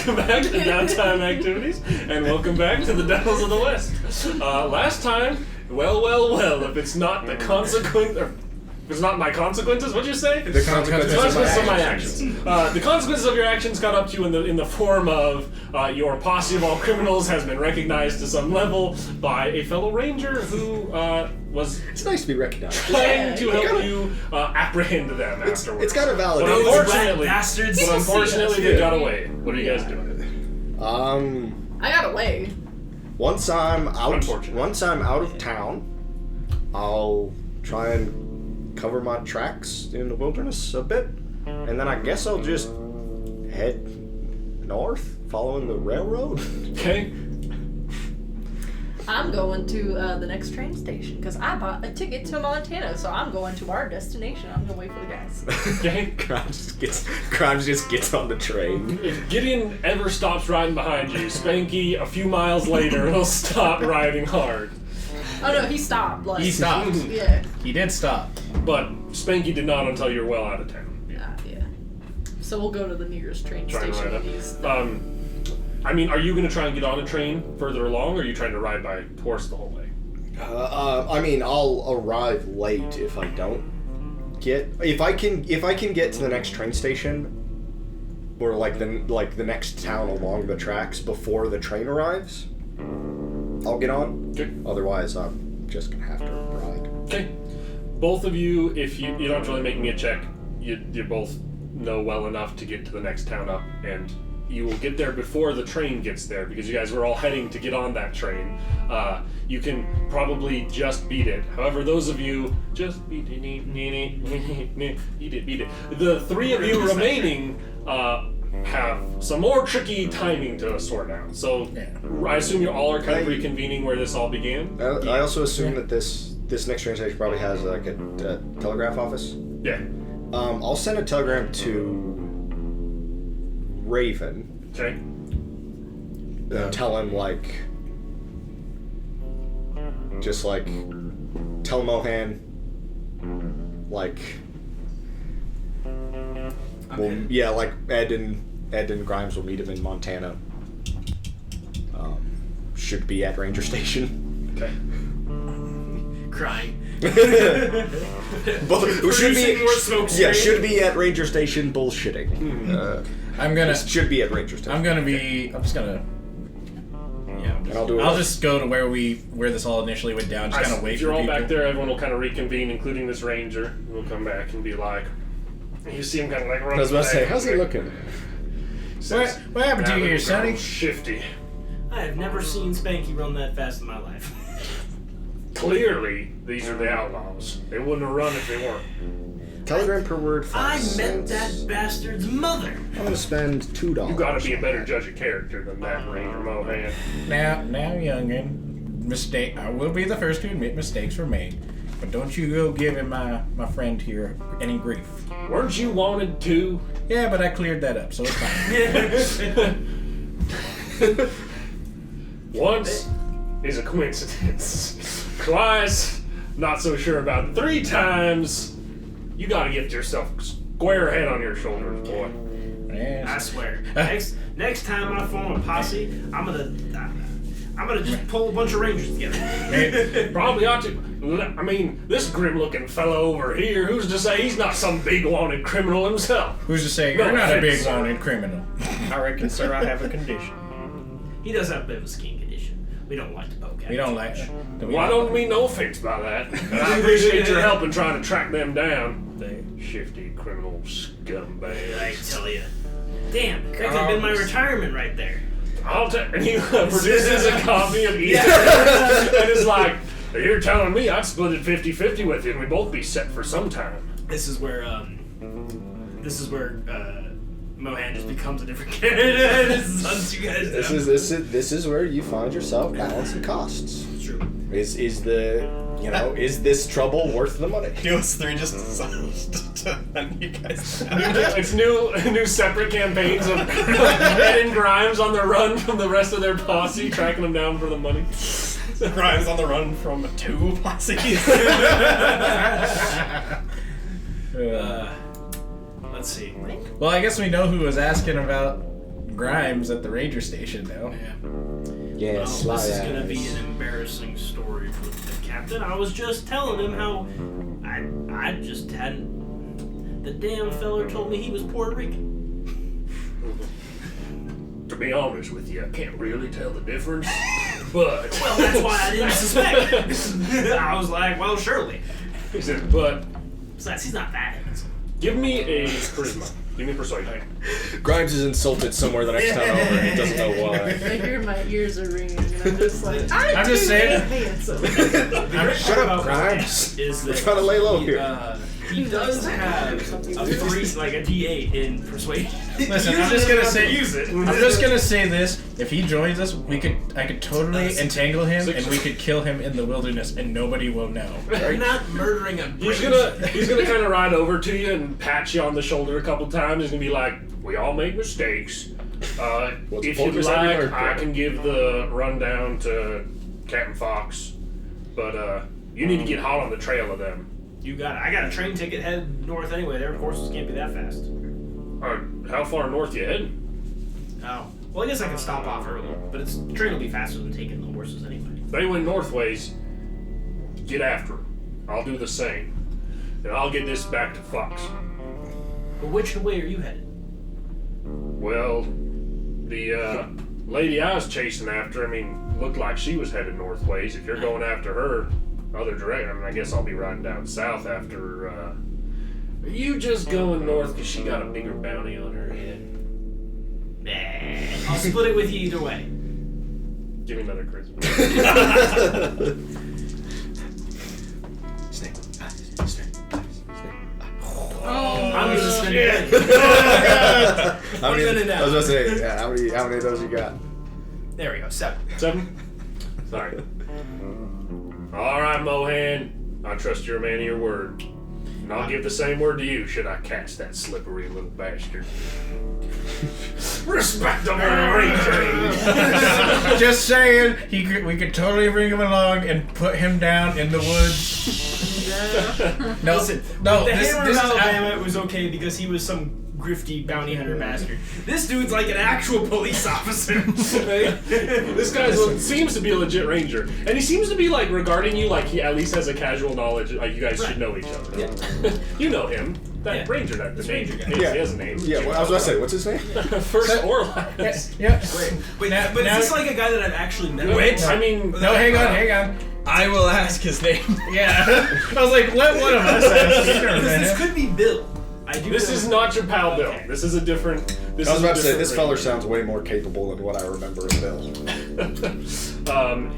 Welcome back to Downtime Activities, and welcome back to the Devils of the West. Last time, well, if it's not the consequence, or if it's not my consequences, what'd you say? The consequences of my actions. The consequences of your actions caught up to you in the form of your posse of all criminals has been recognized to some level by a fellow ranger who was It's nice to be recognized. trying to help you apprehend them afterwards. It's got a valid. But unfortunately, bastards. they got away. What are you guys doing? I got away. Once I'm out of town, I'll try and cover my tracks in the wilderness a bit, and then I guess I'll just head north, following the railroad. Okay. I'm going to the next train station because I bought a ticket to Montana, so I'm going to our destination. I'm gonna wait for the guys. Okay. Grimes just gets on the train. If Gideon ever stops riding behind you, Spanky, a few miles later, will stop riding hard. Oh no, he stopped. Like, He stopped. Yeah. He did stop. But Spanky did not until you're well out of town. Yeah. So we'll go to the nearest train Try and station. ride and use I mean, are you going to try and get on a train further along, or are you trying to ride by horse the whole way? I mean, I'll arrive late if I don't if I can get to the next train station, or like the next town along the tracks before the train arrives, I'll get on. Okay. Otherwise, I'm just gonna have to ride. Okay. Both of you, if you don't have to really make me a check, you both know well enough to get to the next town up, and you will get there before the train gets there because you guys were all heading to get on that train. You can probably just beat it. However, those of you just beat it. The three of you remaining have some more tricky timing to sort out. So I assume you all are kind of reconvening where this all began. I also assume that this next train station probably has like a telegraph office. Yeah. I'll send a telegram to Raven. Okay. Tell him tell Mohan Ed and Grimes will meet him in Montana. Should be at Ranger Station. Okay. Crying. Should be at Ranger Station bullshitting. Should be at Ranger Station. I'll just go to where this all initially went down. Just kind of wait. If you're for all people. back there, everyone will kind of reconvene, including this ranger. We'll come back and be like, you see him kind of like running. I was about to say, how's he looking? What happened to you here, Sonny? Shifty. I have never seen Spanky run that fast in my life. Clearly, these are the outlaws. They wouldn't have run if they weren't. Telegram per word. I met that bastard's mother. I'm gonna spend $2. You gotta be a better judge of character than that, Ranger Mohan. Now, youngin, I will be the first to admit mistakes were made, but don't you go giving my friend here any grief. Weren't you wanted to? Yeah, but I cleared that up, so it's fine. Once is a coincidence. Twice, not so sure about. 3 times, you gotta get yourself a square head on your shoulders, boy. Yes. I swear. Next time I form a posse, I'm gonna just pull a bunch of rangers together. Probably ought to. I mean, this grim-looking fellow over here, who's to say he's not some big wanted criminal himself? Who's to say No you're not a offense, big sir. wanted criminal? I reckon, sir, I have a condition. He does have a bit of a skin condition. We don't like to poke at We him don't too like. much. Well, I don't mean no offense by that. And I appreciate your help in trying to track them down. They shifty criminal scumbag. I tell you. Damn, that could have been my retirement right there. And he produces a copy of each and is like, you're telling me I'd split it 50-50 with you and we'd both be set for some time. This is where Mohan just becomes a different character. This is hunts you guys down. This is where you find yourself balancing costs. It's true. Is this trouble worth the money? Us 3 just decided to hunt you guys down. It's new separate campaigns of Ed and Grimes on the run from the rest of their posse, tracking them down for the money. Grimes on the run from 2 posses. Let's see. Well, I guess we know who was asking about Grimes at the ranger station, though. Yeah. Yeah, Well, this is gonna be an embarrassing story for the captain. I was just telling him how I just hadn't. The damn feller told me he was Puerto Rican. To be honest with you, I can't really tell the difference. But Well, that's why I didn't suspect. I was like, well, surely. he said, but Besides, he's not that handsome. give me a charisma. Give me persuasion. Grimes is insulted somewhere the next time over, and he doesn't know why. I hear my ears are ringing, and I'm just like, I'm just saying. handsome. Shut up, Grimes. Is We're that trying to lay low he, here. He does have a 3, like a D8 in persuasion. Listen, I'm just gonna say. Use it. I'm just gonna say this: if he joins us, I could totally entangle him, and we could kill him in the wilderness, and nobody will know. You're not murdering a He's gonna kind of ride over to you and pat you on the shoulder a couple times. He's gonna be like, "We all make mistakes. What's If the you'd focus like, on your I can give the rundown to Captain Fox, but you need to get hot on the trail of them." You got it. I got a train ticket head north anyway. Their horses can't be that fast. How far north you heading? Oh. Well, I guess I can stop off early, but the train will be faster than taking the horses anyway. If they went northways, get after them. I'll do the same, and I'll get this back to Fox. But which way are you headed? Well, the lady I was chasing after, looked like she was headed northways. If you're going after her, other direction, I guess I'll be riding down south after. Are you just going north because she got a bigger bounty on her head? Nah. I'll split it with you either way. Give me another charisma. Snake. I'm gonna spend it. How many? What I was gonna say, yeah, how many of those you got? There we go. 7. 7? Sorry. Alright, Mohan. I trust you're a man of your word. And I'll give the same word to you should I catch that slippery little bastard. Respectable ranger! Just saying, we could totally bring him along and put him down in the woods. No, Listen, no, the this Hammer is of Alabama, it was okay because he was some grifty bounty hunter bastard. This dude's like an actual police officer. This guy seems to be a legit ranger, and he seems to be like regarding you like he at least has a casual knowledge. Like you guys should know each other. Yeah. You know him, that Yeah. ranger, that the Ranger name. guy. He has a name. Yeah, well, I was gonna say, what's his name? First or last. Yeah. Wait, Now- but now- is this like a guy that I've actually met? Wait, I mean, No, hang on. I will ask his name. Yeah. I was like, let one of us ask. This could be Bill. this is not your pal Bill. This is a different. I was about to say, this feller sounds way more capable than what I remember of Bill.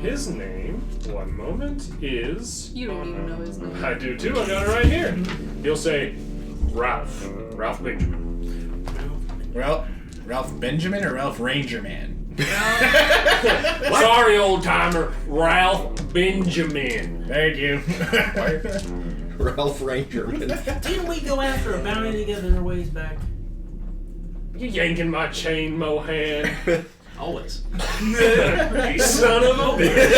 His name, one moment, is. You don't even know his name. I do too. I got it right here. He'll say, Ralph Benjamin. Ralph Benjamin or Ralph Ranger Man? Sorry, old timer, Ralph Benjamin. Thank you. Ralph Ranger. Didn't we go after a bounty together a ways back? You yanking my chain, Mohan. Always. You son of a bitch.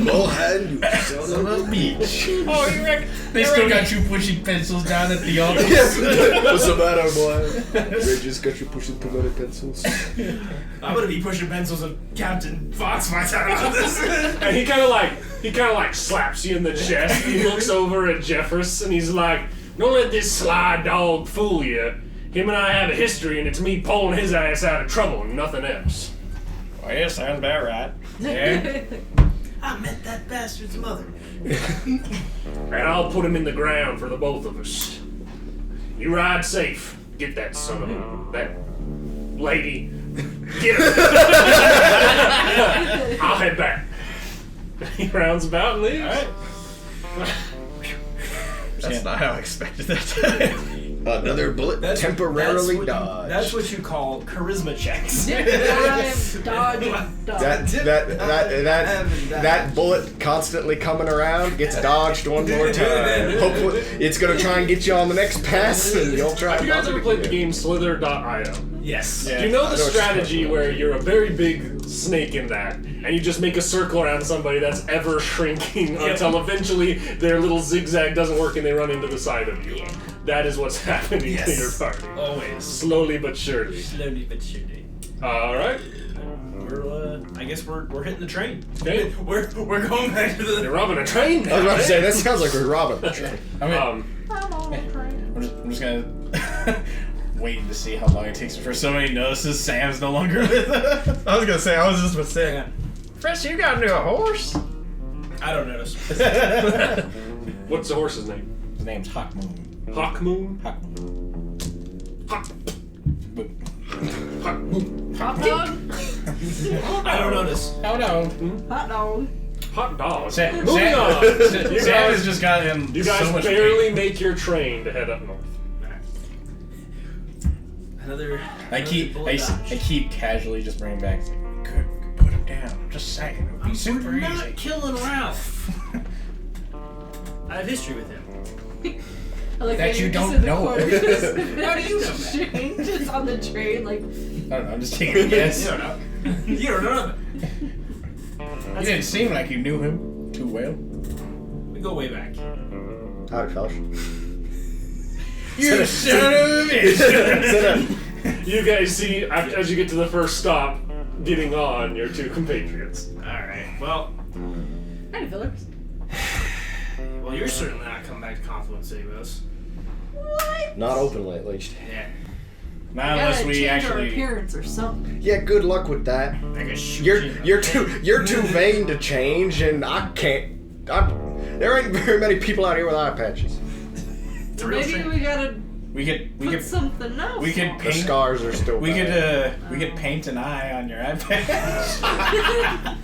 Mohan, you son of a bitch. Oh, you reckon they still got you pushing pencils down at the office? What's the matter, boy? They just got you pushing too many pencils. I'm gonna be pushing pencils when Captain Fox finds out about this. And he kind of like slaps you in the chest. He looks over at Jeffers and he's like, "Don't let this sly dog fool you. Him and I have a history, and it's me pulling his ass out of trouble and nothing else." Oh, yeah, sounds about right. Yeah. I met that bastard's mother. And I'll put him in the ground for the both of us. You ride safe. Get that son of that lady. Get her. I'll head back. He rounds about and leaves. That's not how I expected that. Another bullet temporarily dodged. That's what you call charisma checks. Dodge. That bullet constantly coming around gets dodged one more time. Hopefully, it's gonna try and get you on the next pass, and you'll try. Have you guys ever played the game Slither.io? Yes. Do you know the I know what strategy where you're a very big snake in that, and you just make a circle around somebody that's ever shrinking until eventually their little zigzag doesn't work and they run into the side of you? that is what's happening to your Yes. party. Always. Slowly but surely. Slowly but surely. All right. I guess we're hitting the train. Okay. We're going back to You're the. robbing a train. I was about to say, that that. sounds like we're robbing the train. I mean, I'm on the train. I'm just gonna wait to see how long it takes before somebody notices Sam's no longer with us. I was gonna say, I was just about to say. Fresh, you got into a horse? I don't notice. What's the horse's name? His name's Hawk Moon. Hawk Moon. Hawk Moon. Hawk. Hawk Moon. Hot dog. I don't notice. Oh no. Hot dog. Hot dog. Sam Moving on. You has guys, just gotten you guys so much barely pain. make your train to head up north. Another. I keep bullet dodge. I keep casually just bringing back. It's like, we could put him down. I'm just saying, it would be super We're easy. not killing Ralph. I have history with him. I like That how you you're just don't in the know. corner. How do you know Shane just on the train, like. I don't know. I'm just taking a guess. You don't know. You don't know nothing. You didn't seem like you knew him too well. We go way back. Howdy, fellas. You son of a bitch! You guys see, as you get to the first stop, getting on your two compatriots. Alright, well, Hey, Phillips. well, you're certainly not coming back to Confluence City with us. What? Not openly, at least. Yeah. Not We unless gotta we change our actually. appearance or something. Yeah, good luck with that. I can shoot You're you in the you're head. you're too vain to change, and I can't. There ain't very many people out here with eye patches. It's a real Maybe shame. we gotta We put could something else. we could on. The paint. scars are still. We bad. could paint an eye on your iPad.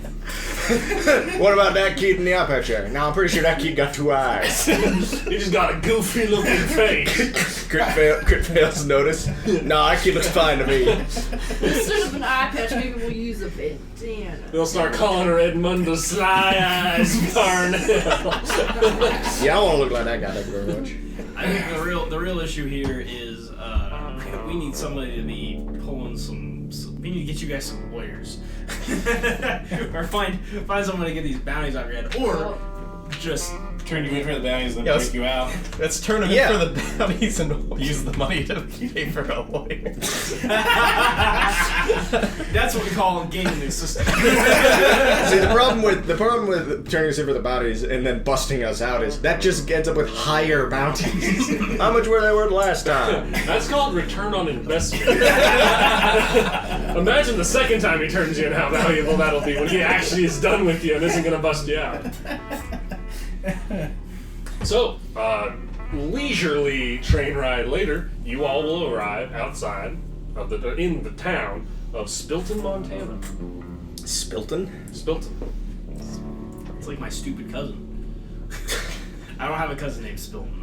What about that kid in the eye patch area? Now I'm pretty sure that kid got 2 eyes. You just got a goofy looking face. Crit fails notice. Nah, that kid looks fine to me. Instead of an eye patch, maybe we'll use a bandana. They'll start calling her Edmundo Sly Eyes Parnell. Yeah, I want to look like that guy. Thank you very much. I think the real issue here is we need somebody to be pulling some. We need to get you guys some lawyers, or find someone to get these bounties out of your head, or just Turn you in for the bounties and Yeah, then break you out. Let's turn them Yeah. in for the bounties and we'll use the money to pay for a lawyer. that's what we call gaming the system. See, the problem with turning us in for the bounties and then busting us out is that just ends up with higher bounties. How much were they worth last time? That's called return on investment. Imagine the second time he turns you in, how valuable that'll be when he actually is done with you and isn't going to bust you out. So, leisurely train ride later, you all will arrive outside of in the town of Spilton, Montana. Spilton? Spilton. It's like my stupid cousin. I don't have a cousin named Spilton.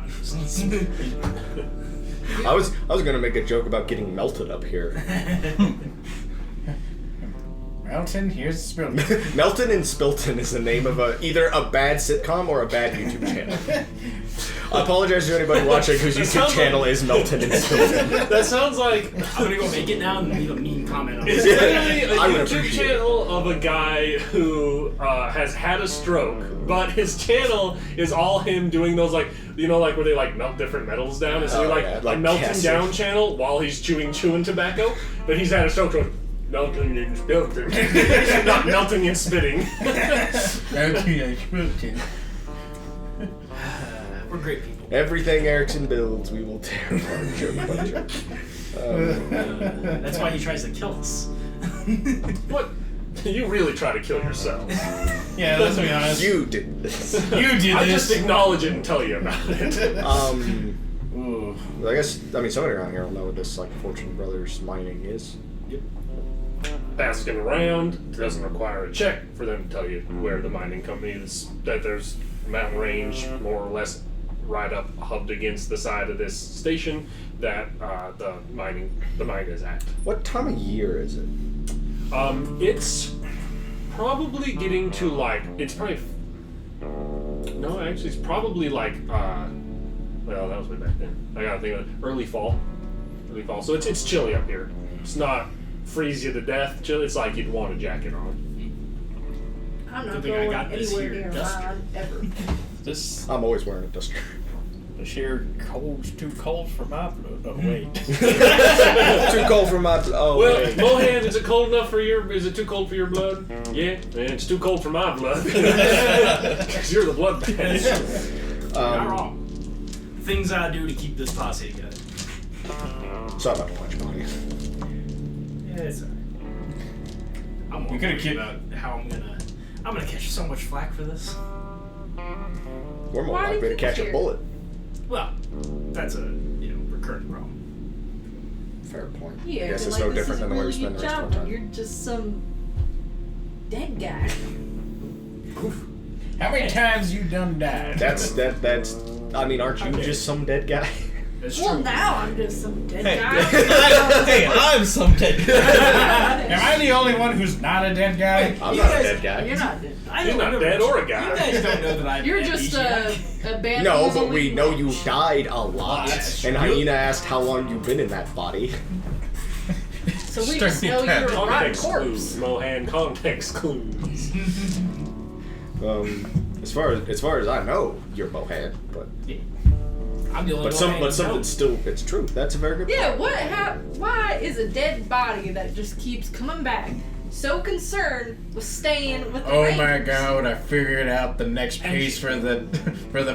I was gonna make a joke about getting melted up here. Melton, here's the spill. Melton and Spilton is the name of either a bad sitcom or a bad YouTube channel. I apologize to anybody watching whose YouTube channel is Melton and Spilton. That sounds like I'm gonna go make it now and leave a mean comment on it's it. literally a I would YouTube appreciate it. channel of a guy who has had a stroke, but his channel is all him doing those like where they like melt different metals down. It's Oh, like yeah, a like melting Cassie. down channel while he's chewing tobacco. But he's had a stroke. So melting and spilting, not melting and spitting. We're great people. Everything Erickson builds, we will tear apart joke by joke. That's why he tries to kill us. What? You really try to kill yourself. Yeah, let's be honest. You did this. You did I this. just acknowledge it and tell you about it. Ooh. I guess somebody around here will know what this like Fortune Brothers mining is. Asking around, it doesn't require a check for them to tell you where the mining company is. That there's a mountain range, more or less, right up hubbed against the side of this station that the mine is at. What time of year is it? It's probably getting to like it's probably no, actually it's probably like well, that was way back then. I gotta think of it. Early fall. So it's chilly up here. It's not freeze you to death chill. It's like you'd want a jacket on. I'm not Good thing I going got this anywhere here, near duster. mine ever. This I'm always wearing a duster. This here cold's too cold for my blood. Oh, wait. Too cold for my. Oh, Well, wait. Mohan, is it cold enough for your? Is it too cold for your blood? Yeah, and it's too cold for my blood. Because you're the blood badge. Not wrong. Things I do to keep this posse together. Sorry about the lunch money. Yeah, it's alright. I'm more You could've worried kept- about how I'm gonna catch so much flack for this. We're more Why do you likely to think catch a you're- bullet. Well, that's a recurring problem. Fair point. Yeah, I guess but it's like, no this different is than the way we really spend your the rest of job our when time. you're just some dead guy. How many times you done died? That's. I mean, aren't you just some dead guy? That's Well, true. now I'm just some dead Hey, guy. hey, I'm some dead guy. Am I the only one who's not a dead guy? I'm You not a guys- dead guy. You're not dead. I He's don't not know dead what or a you- guy. You guys don't know that I'm You're just a band. No, but we know you died a lot. Yes. And Hyena asked how long you've been in that body. So we just know Straight you're a rotten Context clues, corpse. Mohan. Context clues. As far as I know, you're Mohan, but I'm the only but something still it's true. That's a very good Yeah, point. why is a dead body that just keeps coming back so concerned with staying with the Oh Rangers? my god, I figured out the next piece for the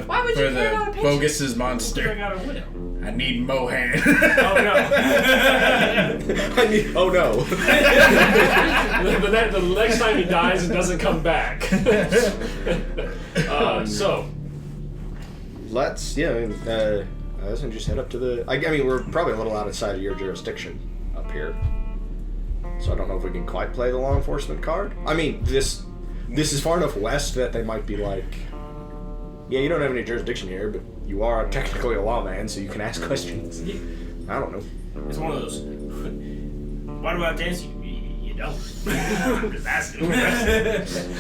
Why would you for care about a the patient? Bogus I monster. got a widow. I need Mohan. Oh no. Oh no. the next time he dies and doesn't come back. So, Let's let's just head up to the. I mean, we're probably a little outside of your jurisdiction up here, so I don't know if we can quite play the law enforcement card. I mean, this is far enough west that they might be like, yeah, you don't have any jurisdiction here, but you are technically a lawman, so you can ask questions. I don't know. It's one of those. Why do I have to answer you? You don't. I'm just asking.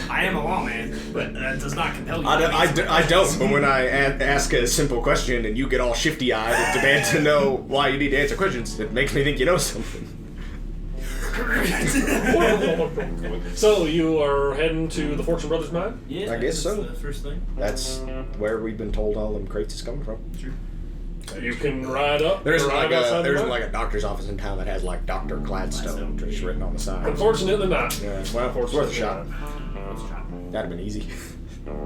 I am a lawman, but that does not compel you. I don't, but when I ask a simple question and you get all shifty-eyed and demand to know why you need to answer questions, it makes me think you know something. so you are heading to the Fortune Brothers mine? Yeah, I guess so. that's the first thing. That's where we've been told all them crates is coming from. You can ride up. There's ride outside the mine? like a doctor's office in town that has like Dr. Gladstone just written on the side. Unfortunately not. Yeah, well, it's worth a shot. That'd have been easy.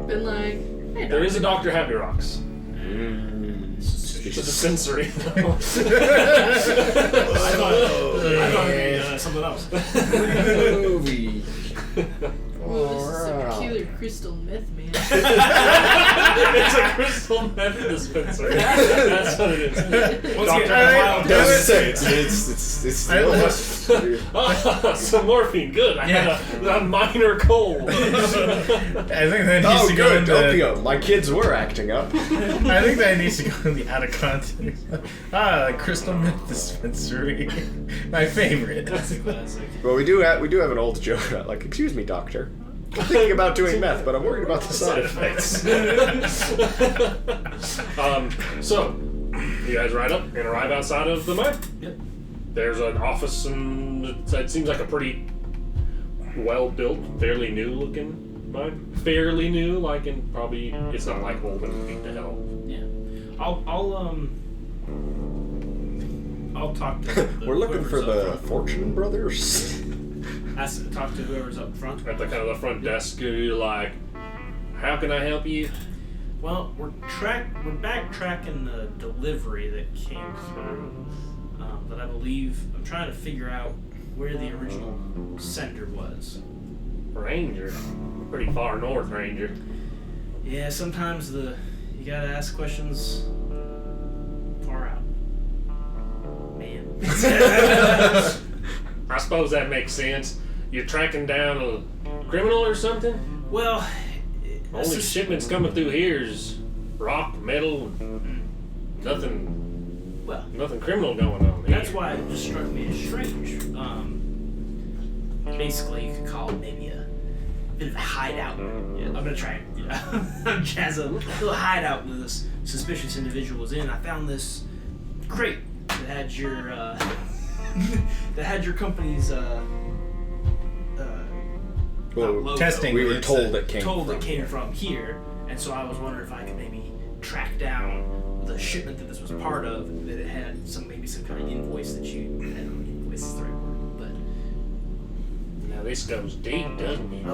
Been like, hey, There is a Dr. Happy Rocks. It's a dispensary. I thought it was something else. Movie. Ooh, this is a peculiar crystal myth, man. It's a crystal meth dispensary. That's what it is. Once Dr. again, Happy I was gonna say it's still Some morphine. Good. I had a minor cold. I think that needs Oh, to go good. into. Opium. My kids were acting up. I think that needs to go in the out of context. Crystal Meth Dispensary, my favorite. That's a classic. Well, we do have an old joke about, like, excuse me, doctor. I'm thinking about doing meth, but I'm worried about the side effects. So, you guys ride up and arrive outside of the mine. Yep. There's an office, and it seems like a pretty well-built, fairly new-looking mine. Fairly new, like in probably it's not like old and beat to hell. Yeah. I'll talk to. We're looking for whoever's the up front. Fortune Brothers. Talk to whoever's up front. At the kind of the front desk, you're like, "How can I help you?" Well, we're backtracking the delivery that came through, but I believe I'm trying to figure out where the original sender was. Ranger, pretty far north, Ranger. Yeah, sometimes you gotta ask questions far out. Man. I suppose that makes sense. You're tracking down a criminal or something? Well, Only shipments coming through here is rock, metal, nothing criminal going on here. that's why it just struck me as strange. Basically, you could call it maybe a bit of a hideout. Yeah, I'm gonna try and jazz a little hideout that this suspicious individual was in. I found this crate that had your company's Well, logo. testing. we were It's told it came from from here, and so I was wondering if I could maybe track down the shipment that this was part of, that it had maybe some kind of invoice that you, I don't know, invoice is the right word, but Now this goes deep, doesn't it?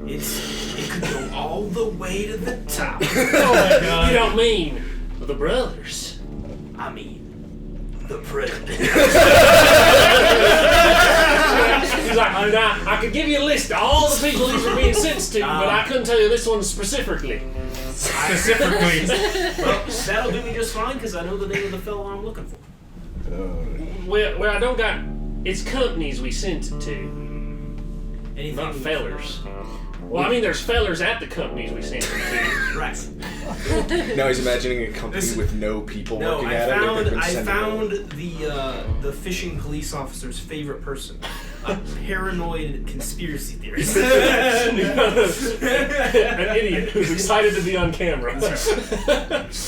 it could go all the way to the top. Oh my God! You don't mean the brothers? I mean, the president. He's like, now, I could give you a list of all the people these are being sent to, but I couldn't tell you this one specifically. Specifically. Well, that'll do me just fine because I know the name of the fellow I'm looking for. Well, I don't got. It's companies we sent it to, Anything not we- fellers. Well, I mean, there's fellers at the companies we sent it to. Right. Now he's imagining a company with no people No, working I at it. found the fishing police officer's favorite person, a paranoid conspiracy theorist. An idiot who's excited to be on camera.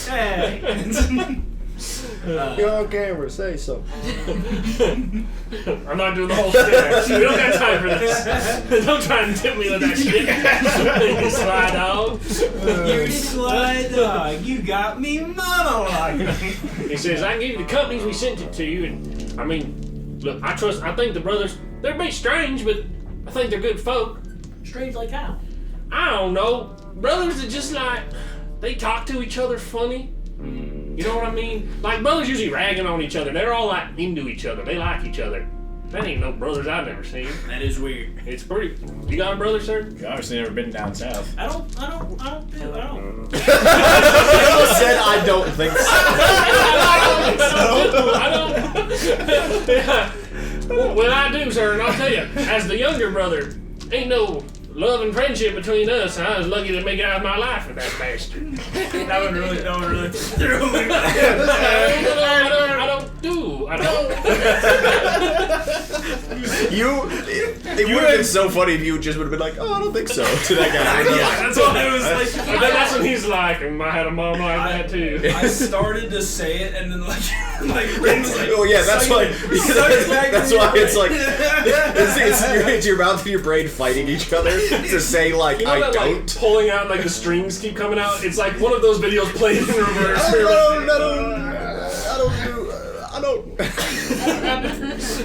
Hey. You're on camera, say so. I'm not doing the whole shit. We don't got time for this. Don't try and tip me with that shit. You sly dog. You sly dog, you got me monologuing. He says, I can give you the companies we sent it to, and I mean, look, I think the brothers, they're a bit strange, but I think they're good folk. Strange like how? I don't know. Brothers are just like, they talk to each other funny. You know what I mean? Like, brothers usually ragging on each other. They're all like into each other. They like each other. That ain't no brothers I've never seen. That is weird. It's pretty. You got a brother, sir? You've obviously never been down south. I don't. He almost said, I don't think so. I don't. Yeah. Well, I do, sir, and I'll tell you, as the younger brother, ain't no love and friendship between us. I was lucky to make it out of my life with that bastard. That would really threw me. I don't do. It would have been so funny if you just would have been like, oh, I don't think so, to that guy. Yeah, that's what it was like. And then that's when he's like, I had a mom like that too. I started to say it, and then like Rin's like, Oh yeah, that's why. That's why it's like it's your mouth and your brain fighting each other to say like You know I that don't. like pulling out like the strings keep coming out? It's like one of those videos played in reverse. I don't.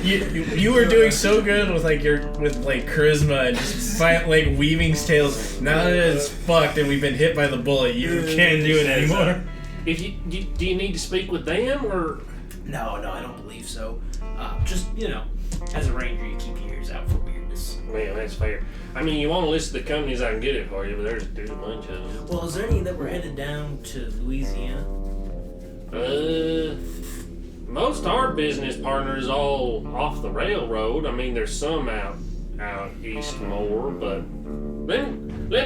You were doing so good with like charisma and just like weaving tales. Now that it's fucked and we've been hit by the bullet, you can't do it anymore. If do you need to speak with them or? No, I don't believe so. Just as a ranger, you keep your ears out for weirdness. Man, that's fair. I mean, you want to list the companies I can get it for you, but there's a bunch of them. Well, is there any that were headed down to Louisiana? Most our business partners all off the railroad. I mean, there's some out east more, but let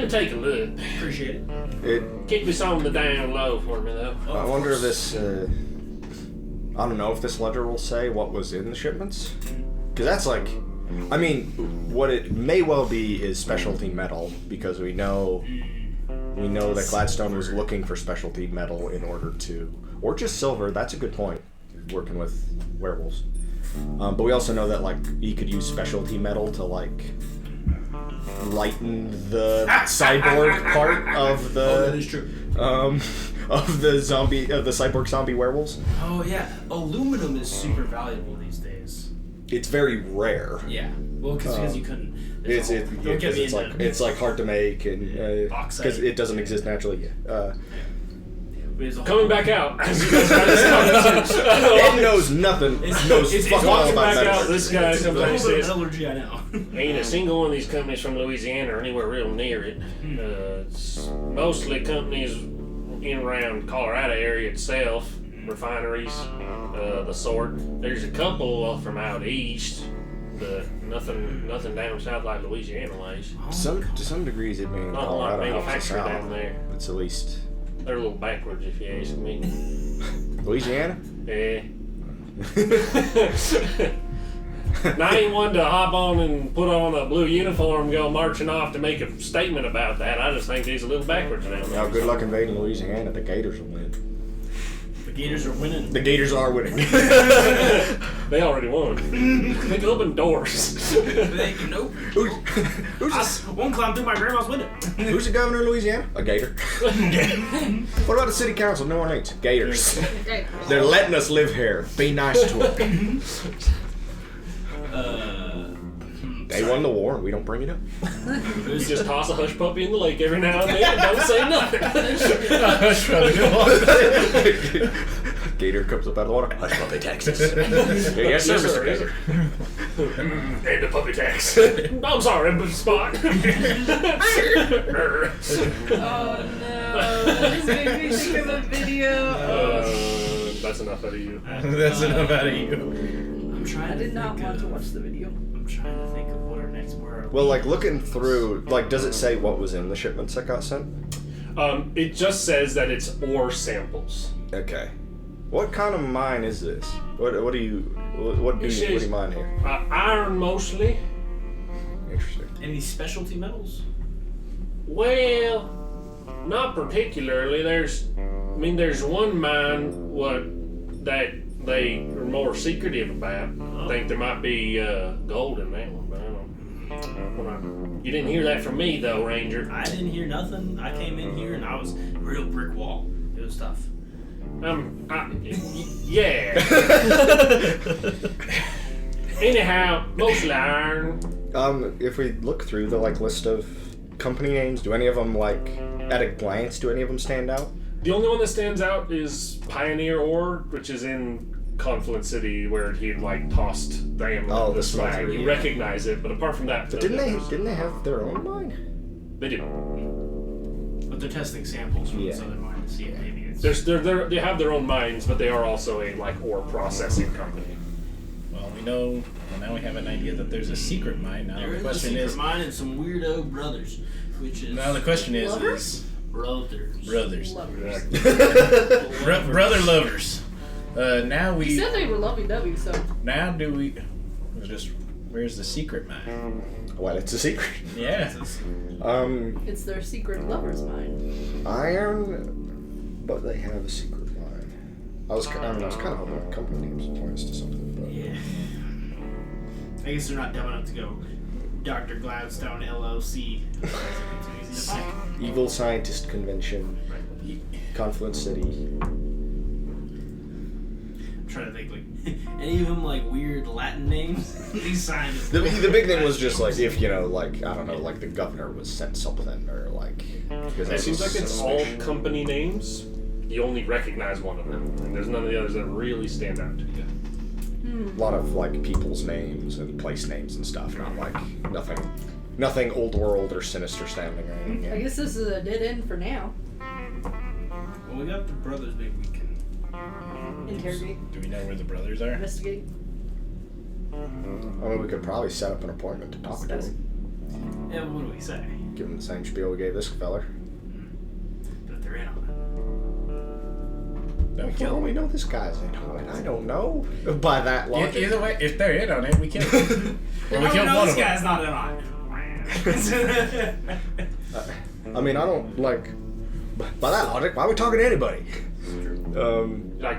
me take a look. Appreciate it. Keep this on the down low for me, though. I wonder if this. I don't know if this ledger will say what was in the shipments, because that's like. I mean, what it may well be is specialty metal, because we know that Gladstone was looking for specialty metal in order to, or just silver. That's a good point. Working with werewolves, but we also know that like he could use specialty metal to like lighten the cyborg part of the. That is true. Of the cyborg zombie werewolves. Oh yeah, aluminum is super valuable these days. It's very rare. Yeah. Well, because you couldn't. It's like hard to make and because Bauxite. it doesn't exist naturally. Coming back out. As you guys got this conversation. It knows nothing. Knows fuck all Walking about back out, medicine. this guy It's a comes out and little bit of says, allergy, I know. ain't a single one of these companies from Louisiana or anywhere real near it. It's mostly companies in and around Colorado area itself, refineries, the sort. There's a couple from out east, but nothing down south like Louisiana ways. To some degrees, it may in Not a lot of Colorado helps us manufacturing down out. there. It's at least They're a little backwards if you ask me. Louisiana. Yeah. Now I ain't one to hop on and put on a blue uniform and go marching off to make a statement about that. I just think he's a little backwards down there. Now, good luck invading Louisiana. The Gators will win. The Gators are winning. The Gators are winning. They already won. They can open doors. They, nope. Who's I won't climb through my grandma's window. the governor of Louisiana? A gator. What about the city council of New Orleans? Gators. Okay. They're letting us live here. Be nice to them. They won the war and we don't bring it up. You just toss a hush puppy in the lake every now and then and don't say nothing. Hush puppy. Gator comes up out of the water. Hush puppy Texas. Yes, sir, Mr. Gator. And the puppy tax. I'm sorry, but Spot. Oh no! That just made me think of a video. That's enough out of you. That's enough out of you. I'm trying I to did not think want of, to watch the video. I'm trying to think of what our next word. Well, like looking through, like, does it say what was in the shipments that got sent? It just says that it's ore samples. Okay. What kind of mine is this? What do you mine here? Iron mostly. Interesting. Any specialty metals? Well, not particularly. There's one mine that they are more secretive about. I think there might be gold in that one, but I don't. You didn't hear that from me though, Ranger. I didn't hear nothing. I came in here and I was real brick wall. It was tough. Yeah. Anyhow, mostly iron. If we look through the list of company names, do any of them at a glance, do any of them stand out? The only one that stands out is Pioneer Ore, which is in Confluent City, where he had tossed the amulet. Oh, the the swag. swag, You yeah. recognize it, but apart from that, But didn't they have their own mine? They do. But they're testing samples from this Yeah. other mine to see if maybe it's. They have their own mines, but they are also a ore processing company. Well, now we have an idea that there's a secret mine. Now There the is a question secret is, mine and some weirdo brothers, which is. now the question is Lovers? Brothers. brothers, Lovers. brother lovers. Now You said they were lovey-dovey, so now do we just where's the secret mine? Well, it's a secret. Yeah. it's their secret lover's mine. Iron, but they have a secret mine. I was kind of hoping the company names points to something, but Yeah. I guess they're not dumb enough to go Dr. Gladstone LLC. It's too easy to find. Evil Scientist Convention, Confluent City. I'm trying to think any of them weird Latin names. These scientists. The big thing was just if I don't know, the governor was sent something or because It seems like it's all company names. You only recognize one of them, and there's none of the others that really stand out to you. a lot of people's names and place names and stuff. Not nothing old world or sinister sounding or anything. I guess this is a dead end for now. Well, we got the brothers. Maybe we can. Interrogate, Do we know where the brothers are? investigate. I mean, we could probably set up an appointment to talk to them. Yeah. What do we say? Give them the same spiel we gave this feller. That they're in on No, we Well, kill we them. know this guy's in on it. I don't know. By that logic. Either way, if they're in on it, we kill them. it. Or we kill know one this of them. guy's not in on it. I mean, I don't by that logic, why are we talking to anybody?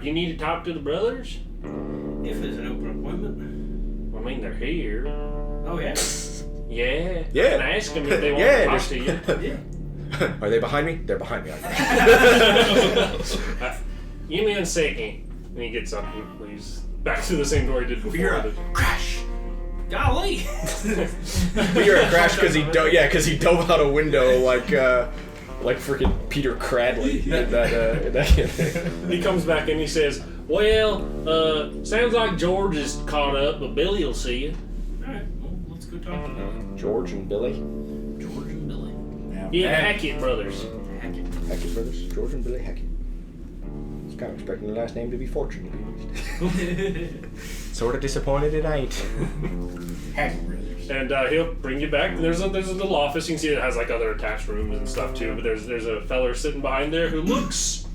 You need to talk to the brothers? If there's an open appointment. I mean, they're here. Oh yeah. Yeah. Yeah. And ask them if they want Yeah, to talk just- to you. Yeah. Are they behind me? They're behind me. Give me a second. And he gets up and leaves back to the same door he did before. We hear a crash. Golly. We hear a crash because he dove out a window like freaking Peter Cradley in that He comes back and he says, "Well, sounds like George is caught up, but Billy will see you." Alright, well, let's go talk to them. George and Billy. George and Billy. Yeah, Hackett brothers. Hackett. Hackett brothers. George and Billy Hackett. I was kind of expecting the last name to be Fortune, to be honest. Sort of disappointed it ain't. Hackett brothers. And he'll bring you back. There's a little office. You can see it has other attached rooms and stuff too. But there's a feller sitting behind there who looks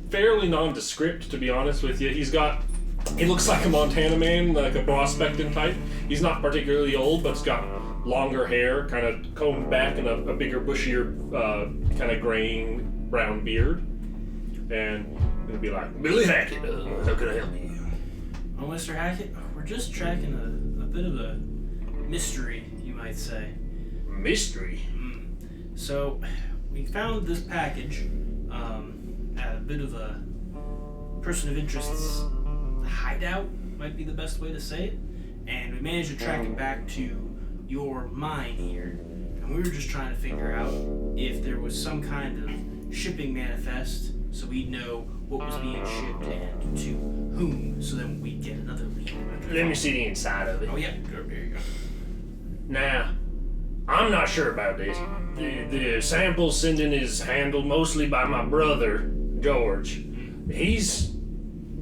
fairly nondescript, to be honest with you. He looks like a Montana man, like a prospecting type. He's not particularly old, but he's got longer hair, kind of combed back, and a bigger, bushier, kind of graying brown beard. And he'll be like, "Billy Hackett, how can I help you?" Oh, Mr. Hackett, we're just tracking a bit of a mystery, you might say. Mystery. So, we found this package at a bit of a person of interest's hideout, might be the best way to say it. And we managed to track it back to your mine here. And we were just trying to figure out if there was some kind of shipping manifest so we'd know what was being shipped and to whom, so then we'd get another lead. Let me see the inside of it. Oh, yeah, there you go. Now, I'm not sure about this. The sample sending is handled mostly by my brother, George. He's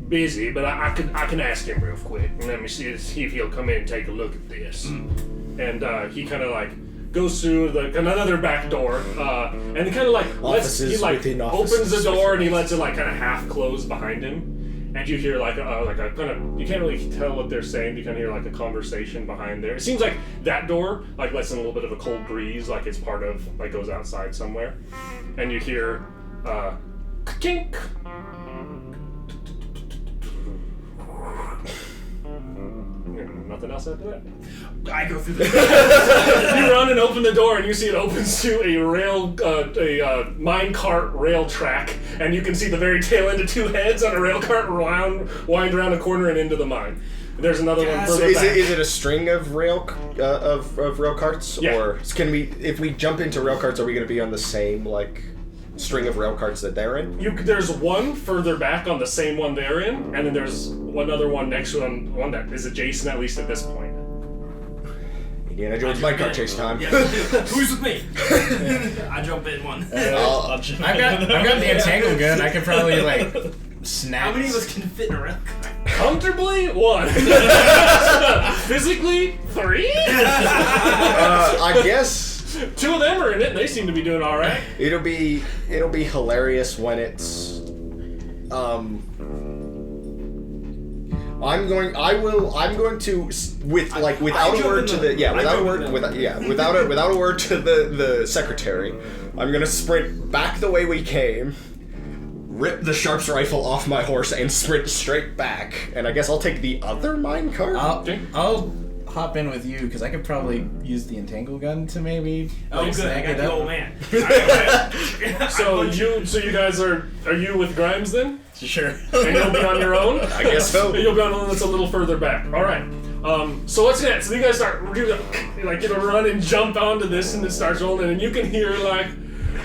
busy, but I can ask him real quick. Let me see if he'll come in and take a look at this. And he kind of like goes through another back door, and he kind of like Offices within offices. opens the door and he lets it like kind of half close behind him. And you hear like a kind of, you can't really tell what they're saying. You kind of hear like a conversation behind there. It seems like that door like lets in a little bit of a cold breeze, like it's part of like goes outside somewhere. And you hear kink. Nothing else after that. I go through the You run and open the door, and you see it opens to a mine cart rail track, and you can see the very tail end of two heads on a rail cart wind around a corner and into the mine. There's another one So further back. is it a string of rail carts, Yeah. or can we, if we jump into rail carts, are we going to be on the same like string of rail carts that they're in? There's one further back on the same one they're in, and then there's one other one next to them, one that is adjacent at least at this point. Indiana Jones mine cart chase time. Yeah. Who's with me? I jump in one. I've got the entangle gun. I could probably like snap. How many of us can fit in a rail car? Comfortably, one. Physically, three. I guess Two of them are in it, and they seem to be doing all right. it'll be hilarious when it's I'm going to without a word to the secretary, I'm gonna sprint back the way we came, rip the Sharps rifle off my horse, and sprint straight back. And I guess I'll take the other mine cart. I'll hop in with you because I could probably use the entangle gun to maybe. Oh, good. I snag got it the up. old man. So you guys are you with Grimes then? Sure. And you'll be on your own? I guess so. And you'll be on the one that's a little further back. All right. So what's next? So you guys start run and jump onto this, and it starts rolling, and you can hear like,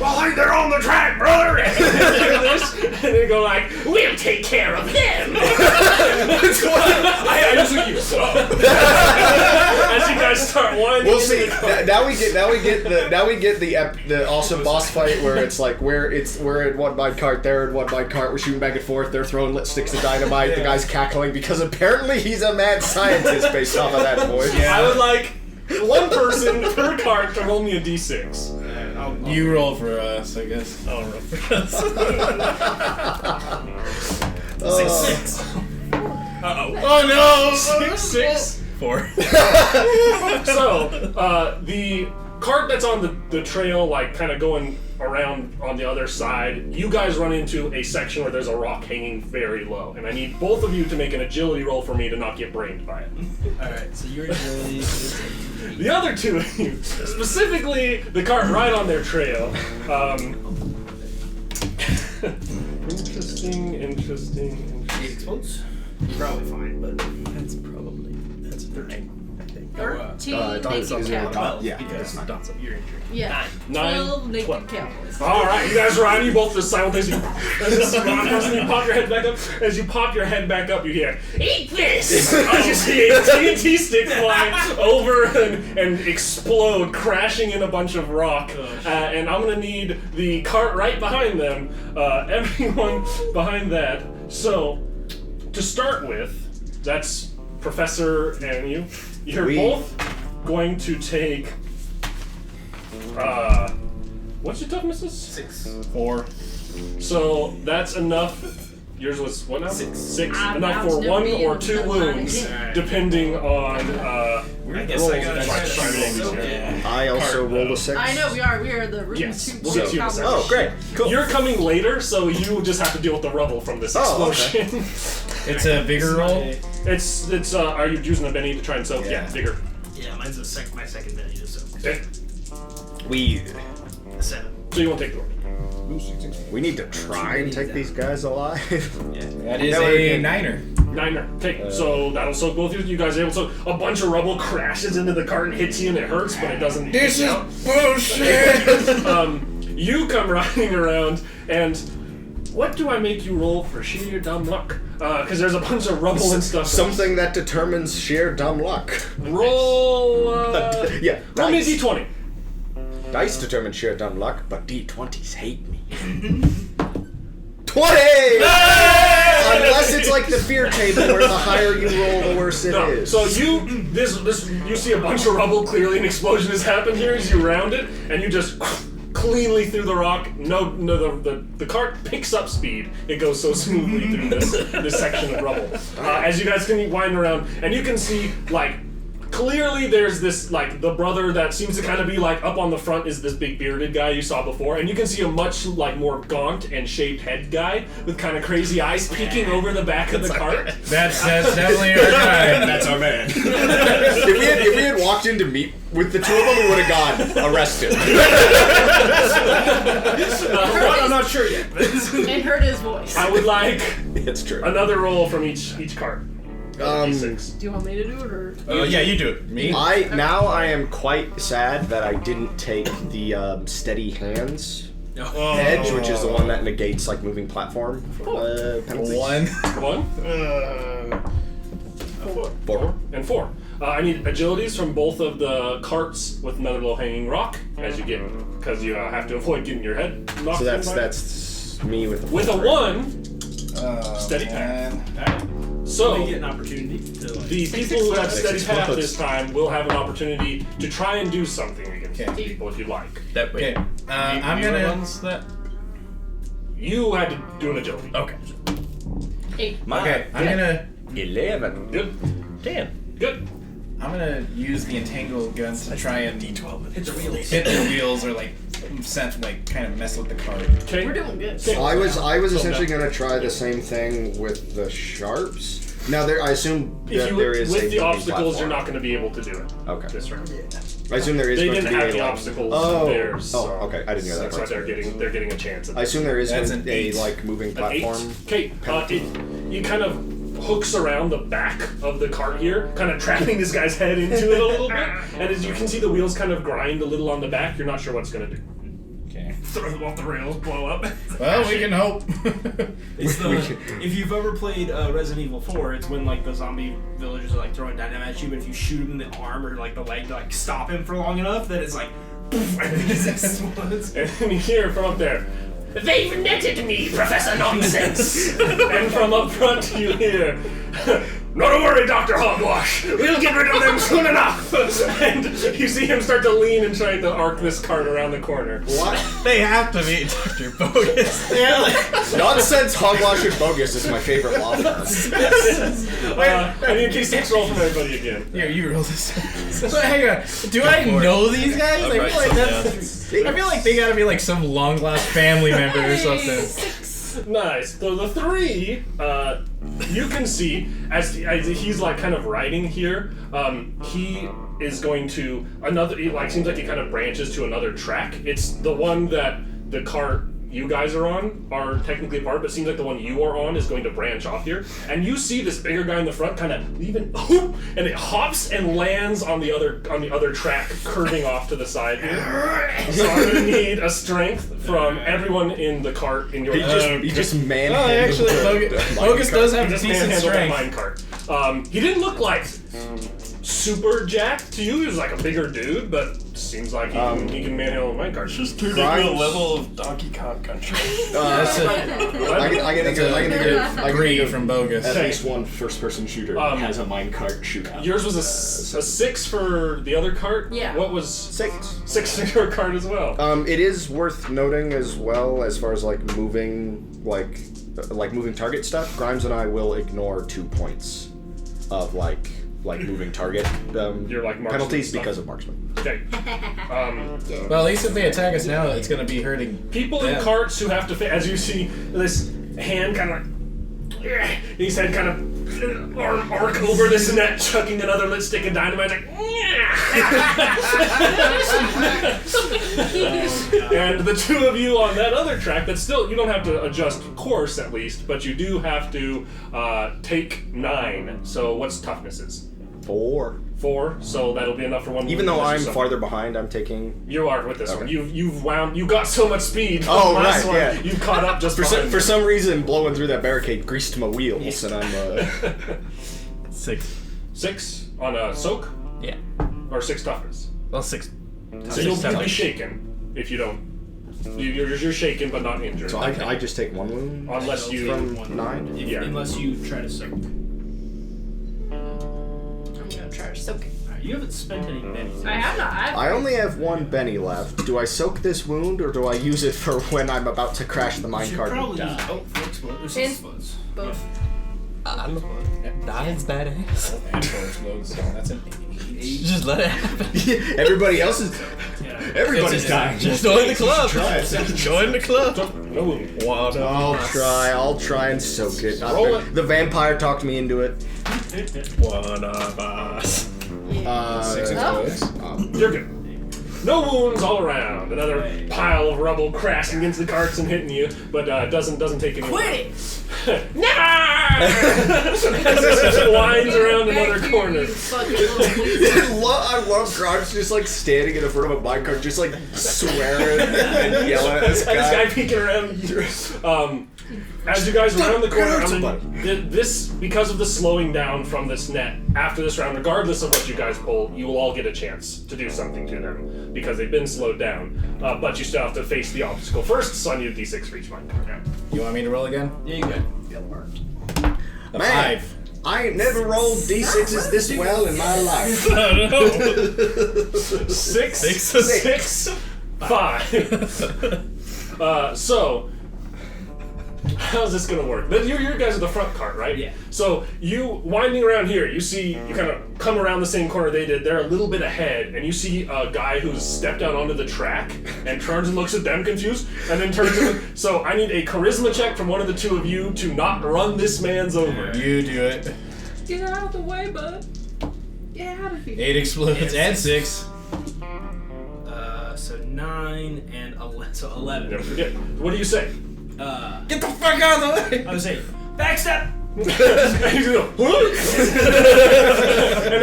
"Well, they're on the track, brother!" and they go like, "We'll take care of him." I just look at you. As you guys start winding. We'll see. Now we get the awesome boss fight where it's like we're in one mine cart, they're in one mine cart, we're shooting back and forth, they're throwing lit sticks of dynamite, the guy's cackling because apparently he's a mad scientist based off of that voice. I would like one person per cart to roll me a d6. You roll for us, I guess. I'll roll for us. 6. Oh no! 6. 4. So, the cart that's on the trail, like, kind of going around on the other side, you guys run into a section where there's a rock hanging very low, and I need both of you to make an agility roll for me to not get brained by it. Alright, so your agility is 18. The other two of you, specifically the cart right on their trail, interesting. 8 explodes? Probably fine, but That's 13. 13 it's naked cowboys. Yeah. because you're injured. Yeah. 9, 12 naked 12. cowboys. All right, you guys run. You both just simultaneously. You pop your head back up. As you pop your head back up, you hear, "Eat this!" As you see a TNT stick fly over and explode, crashing in a bunch of rock. And I'm gonna need the cart right behind them. Everyone behind that. So, to start with, that's Professor and you. You're both going to take. What's your toughness? 6. 4. So that's enough. Yours was what now? 6. 6. I Enough for bounced 1 every or and 2 the wounds, line. depending on. I guess rolls I gotta that try you to try to roll shoot. these here. Yeah. I also rolled a 6. I know we are the room Yes, 2 we'll get to you in a cowboys. second. Oh, great. Cool. You're coming later, so you just have to deal with the rubble from this Oh, okay. explosion. It's a bigger roll? It's are you using a Benny to try and soak? Yeah, bigger. Yeah, mine's my second Benny to soak. Okay. We 7. So you won't take the roll. need to try and take these guys alive. That is a 9er. 9er. Okay, so that'll soak both of you. You guys are able to. A bunch of rubble crashes into the cart and hits you, and it hurts, but it doesn't. This hit is you out. bullshit! You come riding around, and what do I make you roll for sheer dumb luck? Because there's a bunch of rubble and stuff. Something that determines sheer dumb luck. Roll. Yeah, Roll me a dice. d20. Dice determine sheer dumb luck, but D20s hate me. 20! Unless it's like the fear table where the higher you roll, the worse it No. is. So you see a bunch of rubble. Clearly, an explosion has happened here as you round it, and you just cleanly through the rock. The cart picks up speed. It goes so smoothly through this section of rubble. As you guys can wind around, and you can see clearly there's this the brother that seems to kind of be up on the front is this big bearded guy you saw before, and you can see a much more gaunt and shaved head guy with kind of crazy eyes peeking over the back of the cart. That's definitely our guy. That's our man. if we had walked in to meet with the two of them, we would have gone arrested. I'm not sure yet. And heard his voice. I would like It's true. another roll from each cart. D6. Do you want me to do it or? Yeah, you do it. Me? I am quite sad that I didn't take the steady hands edge, which is the one that negates moving platform penalties. 1. 1. 4. And 4. I need agilities from both of the carts with another low-hanging rock as you get, because you have to avoid getting your head knocked. So in by it. that's me with the With a 1, steady man. path. So We get an opportunity to the people who have steady path this time will have an opportunity to try and do something against Okay. these people if you'd like. That way. Okay, I'm gonna. You had to do an agility. Okay. 8. Okay, I'm gonna. 11. Good. 10. Good. I'm gonna use the entangled guns to try and hit the wheels. hit the wheels or kind of mess with the cart. Okay. We're doing good. Okay. I was essentially going to try the same thing with the sharps. Now, I assume If that you there is with a the moving obstacles, you're platform. not going to be able to do it. Okay. This round. I assume there is They going didn't to be have the a, obstacles Oh. theirs. Oh, so okay. I didn't know that That's why part. they're getting a chance. At I assume there is That's going an to be 8. moving An 8. platform. Okay, it kind of hooks around the back of the cart here, kind of trapping this guy's head into it a little bit. And as you can see, the wheels kind of grind a little on the back. You're not sure what's going to do. Okay. Throw them off the rails, blow up. Well, we can hope. It's if you've ever played Resident Evil 4, it's when the zombie villagers are throwing dynamite at you, but if you shoot him in the arm or the leg to stop him for long enough, then it's poof, and it just explodes. And you hear from up there, "They've netted me, Professor Nonsense!" And from up front you hear, "Not to worry, Dr. Hogwash. We'll get rid of them soon enough." And you see him start to lean and try to arc this cart around the corner. What? They have to be Dr. Bogus. Nonsense, hogwash, and bogus is my favorite law firm. I need a D6 roll from everybody again. Here, you roll this. So hang on. Do I know these guys? I feel like I feel like they gotta be some long lost family member or something. 6. Nice. So the 3, you can see as he's kind of riding here. He is going to another. Seems like he kind of branches to another track. It's the one that the cart you guys are on are technically apart, but it seems like the one you are on is going to branch off here. And you see this bigger guy in the front kind of leaving, and it hops and lands on the other track, curving off to the side here. So I'm gonna need a strength from everyone in the cart in your. He just manhandled Oh, actually, Bogus does have He just decent manhandled that strength. minecart. He didn't look super jacked to you. He was a bigger dude, but seems like he can manhandle a minecart. Just turned into a level of Donkey Kong Country. That's a I can think of agree from Bogus. at least one first-person shooter has a minecart shootout. Yours was a 6 for the other cart? Yeah. What was 6. 6 for your cart as well? It is worth noting as well as far as moving moving target stuff. Grimes and I will ignore 2 points of moving target marksman penalties stuff. because of marksman. Okay. Well, at least if they attack us now, it's gonna be hurting. People in them. carts who have to, as you see, this hand kind of His head kind of arc over this net, chucking another lit stick of dynamite. Like, and the two of you on that other track, that's still, you don't have to adjust course at least, but you do have to take 9. So what's toughness is? 4. 4, so that'll be enough for one. Even though I'm farther behind, I'm taking. You are with this Okay. one. You got so much speed. Oh, the last right, one, yeah. You caught up just For some reason, blowing through that barricade greased my wheels, and I'm. 6. 6 on a soak Yeah. or 6 toughness. Well, 6. So you'll be shaken if you don't. You're shaken but not injured. So I just take 1 wound Unless you. from 9. Yeah. Unless you try to soak. I'm gonna try to soak it. Alright, you haven't spent any bennies. I have not. I only have 1 Benny left. Do I soak this wound, or do I use it for when I'm about to crash the You should minecart and probably die? use for explodes. In- Explodes. Both. That's badass. And 4 explodes, so that's an 8. Just let it happen. Everybody else is. Yeah. Everybody's dying. Just join the club. Try it. Join the club. No wound. I'll try and soak it. Roll it. The vampire talked me into it. One of us. 6 explodes. You're good. No wounds all around. Another pile of rubble crashing against the carts and hitting you, but doesn't take any. Quit it! As it winds around another Thank you, corner. you fucking little I love Grog's just like standing in front of a minecart, just like swearing and yelling at this And this guy guy. peeking around. As you guys round the corner, this, because of the slowing down from this net, after this round, regardless of what you guys pull, you will all get a chance to do something to them, because they've been slowed down. But you still have to face the obstacle first, so I need a d6 for each minecart. You want me to roll again? Yeah, you got A Man. 5. I ain't never rolled d6s this well in my life. Six, 5. So, how's this gonna work? You guys are the front cart, right? Yeah. So you winding around here, you kind of come around the same corner they did. They're a little bit ahead, and you see a guy who's stepped out onto the track and turns and looks at them confused, and then turns. So I need a charisma check from one of the two of you to not run this man's over. You do it. Get out of the way, bud. Get out of here. 8 explodes. Add 6. So 9 and 11. So 11. Never forget. What do you say? Get the fuck out of the way! I would say backstep. And he's gonna go, and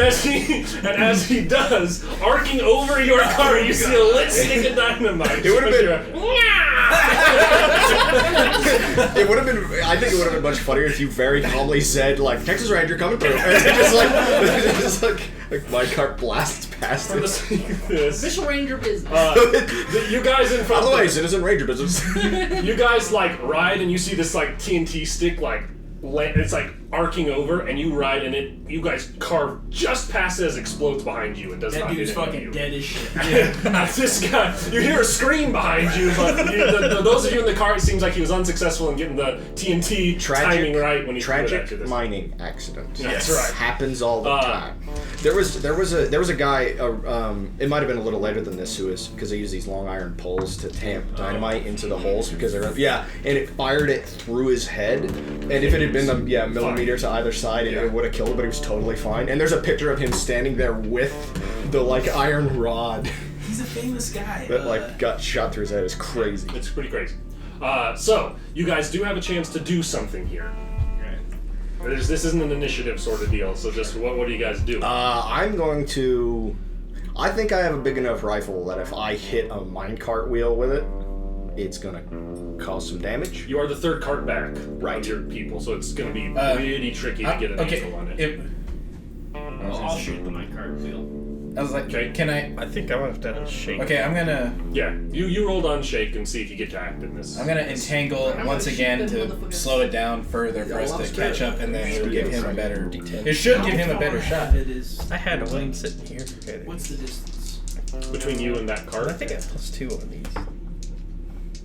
as he does, arcing over your car, you see a lit stick of dynamite. It would have been. It would have been. I think it would have been much funnier if you very calmly said, like, "Texas Ranger coming through," and just like my cart blasts past For the it. sake of this, Official ranger business. you guys in By front the way, of Citizen Ranger business. you guys like ride, and you see this like TNT stick like it's like arcing over, and you ride, and you guys carve just past it as it explodes behind you and does That not dude's hit any of fucking you. dead as shit. This guy, you hear a scream behind you, but those of you in the car, it seems like he was unsuccessful in getting the TNT timing right when he threw it at you. Tragic mining accident. That's right. Happens all the time. There was a guy. It might have been a little later than this, who is because they use these long iron poles to tamp dynamite into the holes because they're and it fired it through his head. And if it had been the millimeter to either side, it would have killed him. But he was totally fine. And there's a picture of him standing there with the like iron rod He's a famous guy. that got shot through his head. It's crazy. It's pretty crazy. So you guys do have a chance to do something here. This isn't an initiative sort of deal. So just what do you guys do? I'm going to. I think I have a big enough rifle that if I hit a minecart wheel with it, it's gonna cause some damage. You are the third cart back Right. of your people, so it's going to be pretty tricky to get an angle on it. I'll shoot the minecart wheel. I was like, Okay. can I? I think I'm gonna have to shake. Okay, I'm gonna You rolled on shake and see if you get to act in this. entangle I'm once gonna again shoot them to motherfuckers. slow it down further for us to catch up, and then it'll give him a better. It should give him a better shot. It is. I had one sitting here. Okay. What's the distance? Between you and that cart. I think I have +2 on these.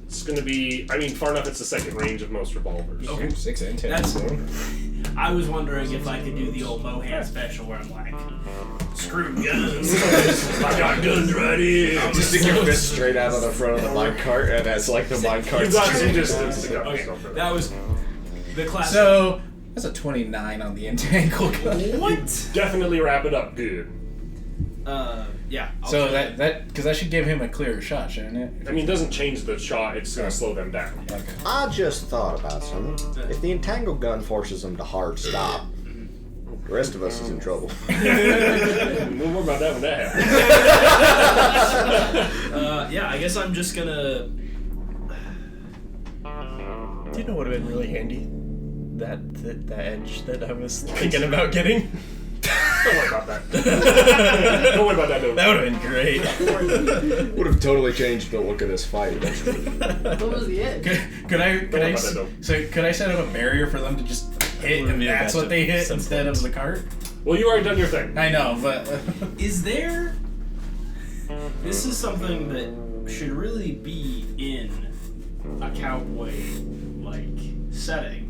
It's going to be, far enough it's the second range of most revolvers. Okay. 6 and 10. That's. I was wondering if I could do the old Mohan special where I'm like, screw guns. I got guns right here. Just stick your fist straight out of the front of the minecart, and that's like the minecart. You got some distance to go. Okay, that was. The classic. So that's a 29 on the entangle gun. What? Definitely wrap it up good. Yeah. So that because that should give him a clearer shot, shouldn't it? I mean, it doesn't change the shot, it's going to slow them down. Okay. I just thought about something. If the entangle gun forces them to hard stop, the rest of us is in trouble. We'll worry about that when that happens. Yeah, I guess I'm just gonna. Do you know what would have been really handy? That edge that I was thinking about getting. Don't worry about that. Don't worry about that, no. That would have been great. Would have totally changed the look of this fight eventually. What was the edge? Could I worry about that, though. so could I set up a barrier for them to just hit and Yeah, that's that's what they hit simple. instead of the cart? Well, you already done your thing. I know, but Is there? This is something that should really be in a cowboy setting.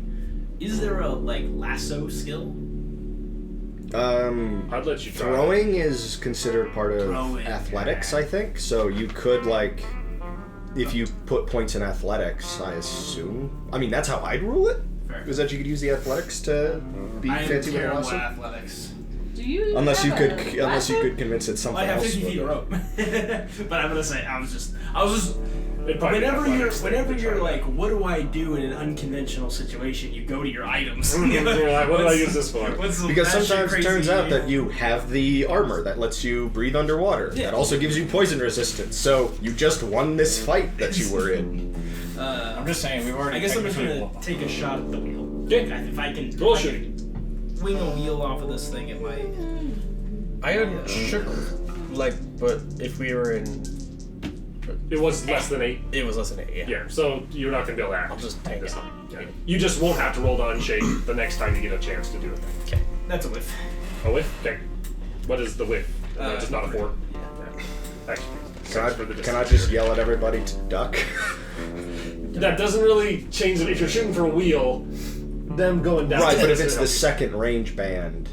Is there a lasso skill? I'd let you try. Throwing is considered part of Throwing, athletics, yeah. I think. So you could if you put points in athletics, I assume. I mean, that's how I'd rule it. Fair. Is that you could use the athletics to be I am fancy with a terrible lasso? at athletics. Do you? Unless you have could, a unless you lasso? could convince it something I have else. 50 feet of would- rope. But I'm gonna say I was just. It'd probably be Whenever athletics thing you're to try that. like, what do I do in an unconventional situation? You go to your items. You're like, what do I use this for? What's the Because batshit sometimes it crazy- turns out that you have the armor that lets you breathe underwater. Yeah. That also gives you poison resistance. So you just won this fight that you were in. I'm just saying we've already. I guess I'm just technically gonna take a shot at the wheel. Yeah. If I can Bullshit. wing a wheel off of this thing, it might. I am sure, but if we were in, It was less than 8. it was less than 8. Yeah, so you're not going to be able to act. I'll just tank this it. time. Yeah. You just won't have to roll to unshake the next time you get a chance to do it. Okay. That's a whiff. A whiff? Okay. What is the whiff? Just not a 4? Yeah. Actually, Can I just yell at everybody to duck? That doesn't really change it. If you're shooting for a wheel, them going down. Right, but if doesn't it's the help. second range band,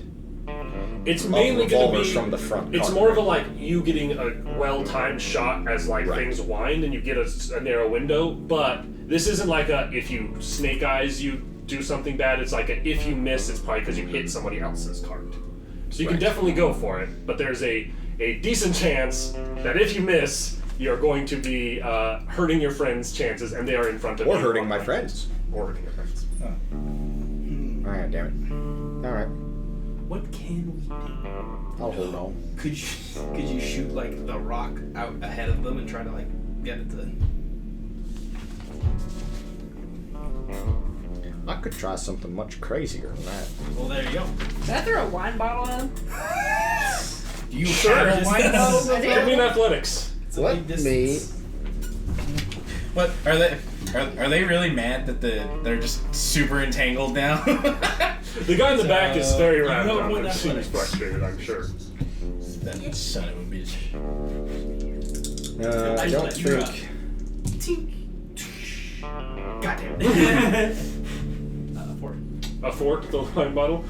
It's mainly going to revolvers be from the front It's cart. more of a you getting a well-timed shot as Right. things wind and you get a narrow window. But this isn't like a if you snake eyes you do something bad. It's like a if you miss, it's probably because you hit somebody else's cart. So you can Right. definitely go for it, but there's a decent chance that if you miss, you're going to be hurting your friends' chances, and they are in front of you. or hurting my on friends. Or hurting your friends. Alright, damn it. Alright, What can we do? I'll hold on. Could you shoot the rock out ahead of them and try to get it to? I could try something much crazier than that. Well, there you go. Can I throw a wine bottle at him? You Sure. have a wine bottle? I Give me do. an athletics. a Let big me. distance. What are they? Are they really mad that they're just super entangled now? The guy in the back is very wrapped know up what and seems athletics. frustrated, I'm sure. That son of a bitch. I I don't let you think. Tink. Goddamn. 4. A 4 to the wine bottle.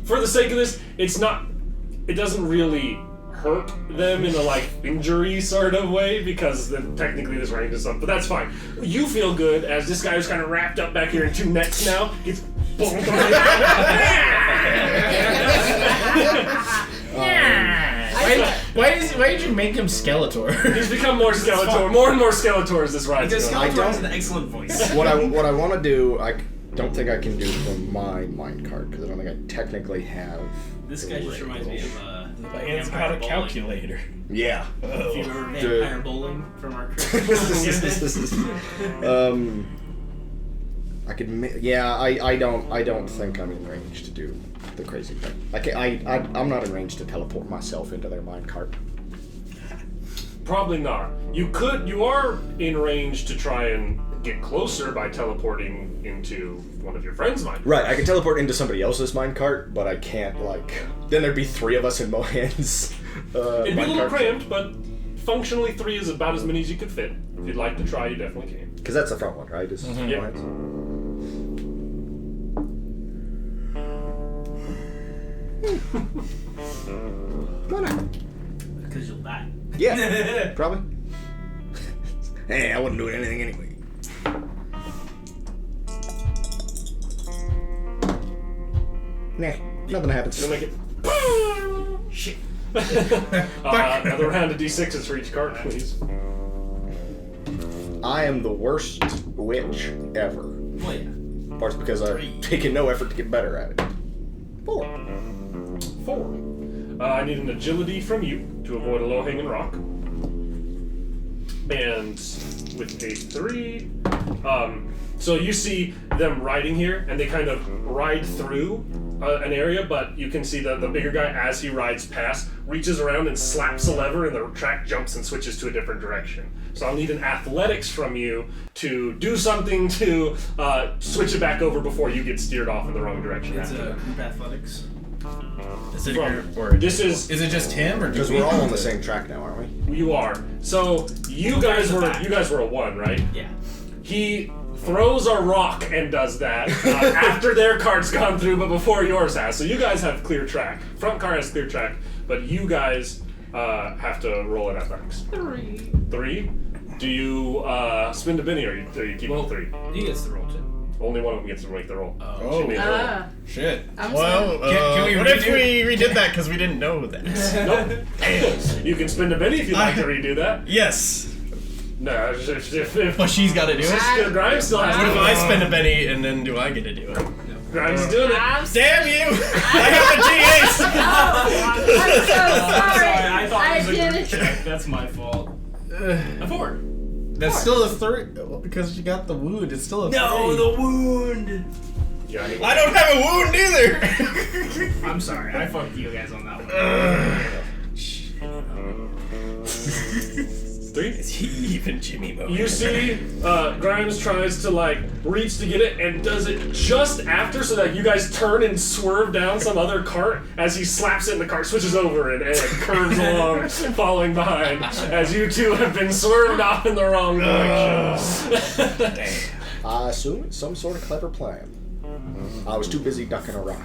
For the sake of this, it doesn't really hurt them in a injury sort of way because then technically this range is up, but that's fine. You feel good as this guy is kind of wrapped up back here in 2 nets now. Gets bonked on Why did you make him Skeletor? He's become more Skeletor, more and more Skeletor as this ride's Because going. Skeletor has an excellent voice. What I want to do, I don't think I can do from my minecart because I don't think I technically have. This guy just reminds me of It's got a calculator. Yeah. If you were vampire bowling from our I could. I don't think I'm in range to do the crazy thing. I'm not in range to teleport myself into their minecart. Probably not. You are in range to try and get closer by teleporting into one of your friends' mine. Right, I could teleport into somebody else's minecart, but I can't then there'd be 3 of us in Mohan's. It'd be a little minecart. cramped, but functionally 3 is about as many as you could fit. If you'd like to try, you definitely can. Because that's the front one, right? Yeah. Why not? Because you'll die. Yeah, probably. Hey, I wasn't doing anything anyway. Nah, nothing happens. You'll make it. Shit. Another round of d6s for each card, please. I am the worst witch ever. Well, yeah. Part's because I've taken no effort to get better at it. 4. 4. I need an agility from you to avoid a low-hanging rock. And with a 3, so you see them riding here, and they kind of ride through an area, but you can see the bigger guy, as he rides past, reaches around and slaps a lever, and the track jumps and switches to a different direction. So I'll need an athletics from you to do something to switch it back over before you get steered off in the wrong direction. It's a group athletics. Is it From- this is it just him or Because we're all on the same track now, aren't we? you are. So you guys were a 1, right? Yeah. He throws a rock and does that after their card's gone through, but before yours has. So you guys have clear track. Front car has clear track, but you guys have to roll an athletics. 3. 3. Do you spin the Benny, or you keep all 3? He gets the roll too. Only one of them gets to make the roll. Oh. She made the roll. Ah. Shit. I'm Well, Can we what if redo- we redid that because we didn't know that? Nope. You can spin the Benny if you'd like to redo that. Yes. No, if But she's got to do it. Grimes still has What to if do I it. spend a penny and then do I get to do it? Grimes is doing it. I'm Damn you! I have a D8! I'm so sorry. I thought it was a did group it. check. That's my fault. A 4. That's still a 3 because you got the wound. It's still a 3. No, the wound. Yeah, I don't have a wound either. I'm sorry. I fucked you guys on that one. 3. Is he even Jimmy Mo? You see, Grimes tries to reach to get it and does it just after, so that you guys turn and swerve down some other cart as he slaps it and the cart switches over and curves along, following behind, as you two have been swerved off in the wrong direction. I assume it's some sort of clever plan. I was too busy ducking a rock.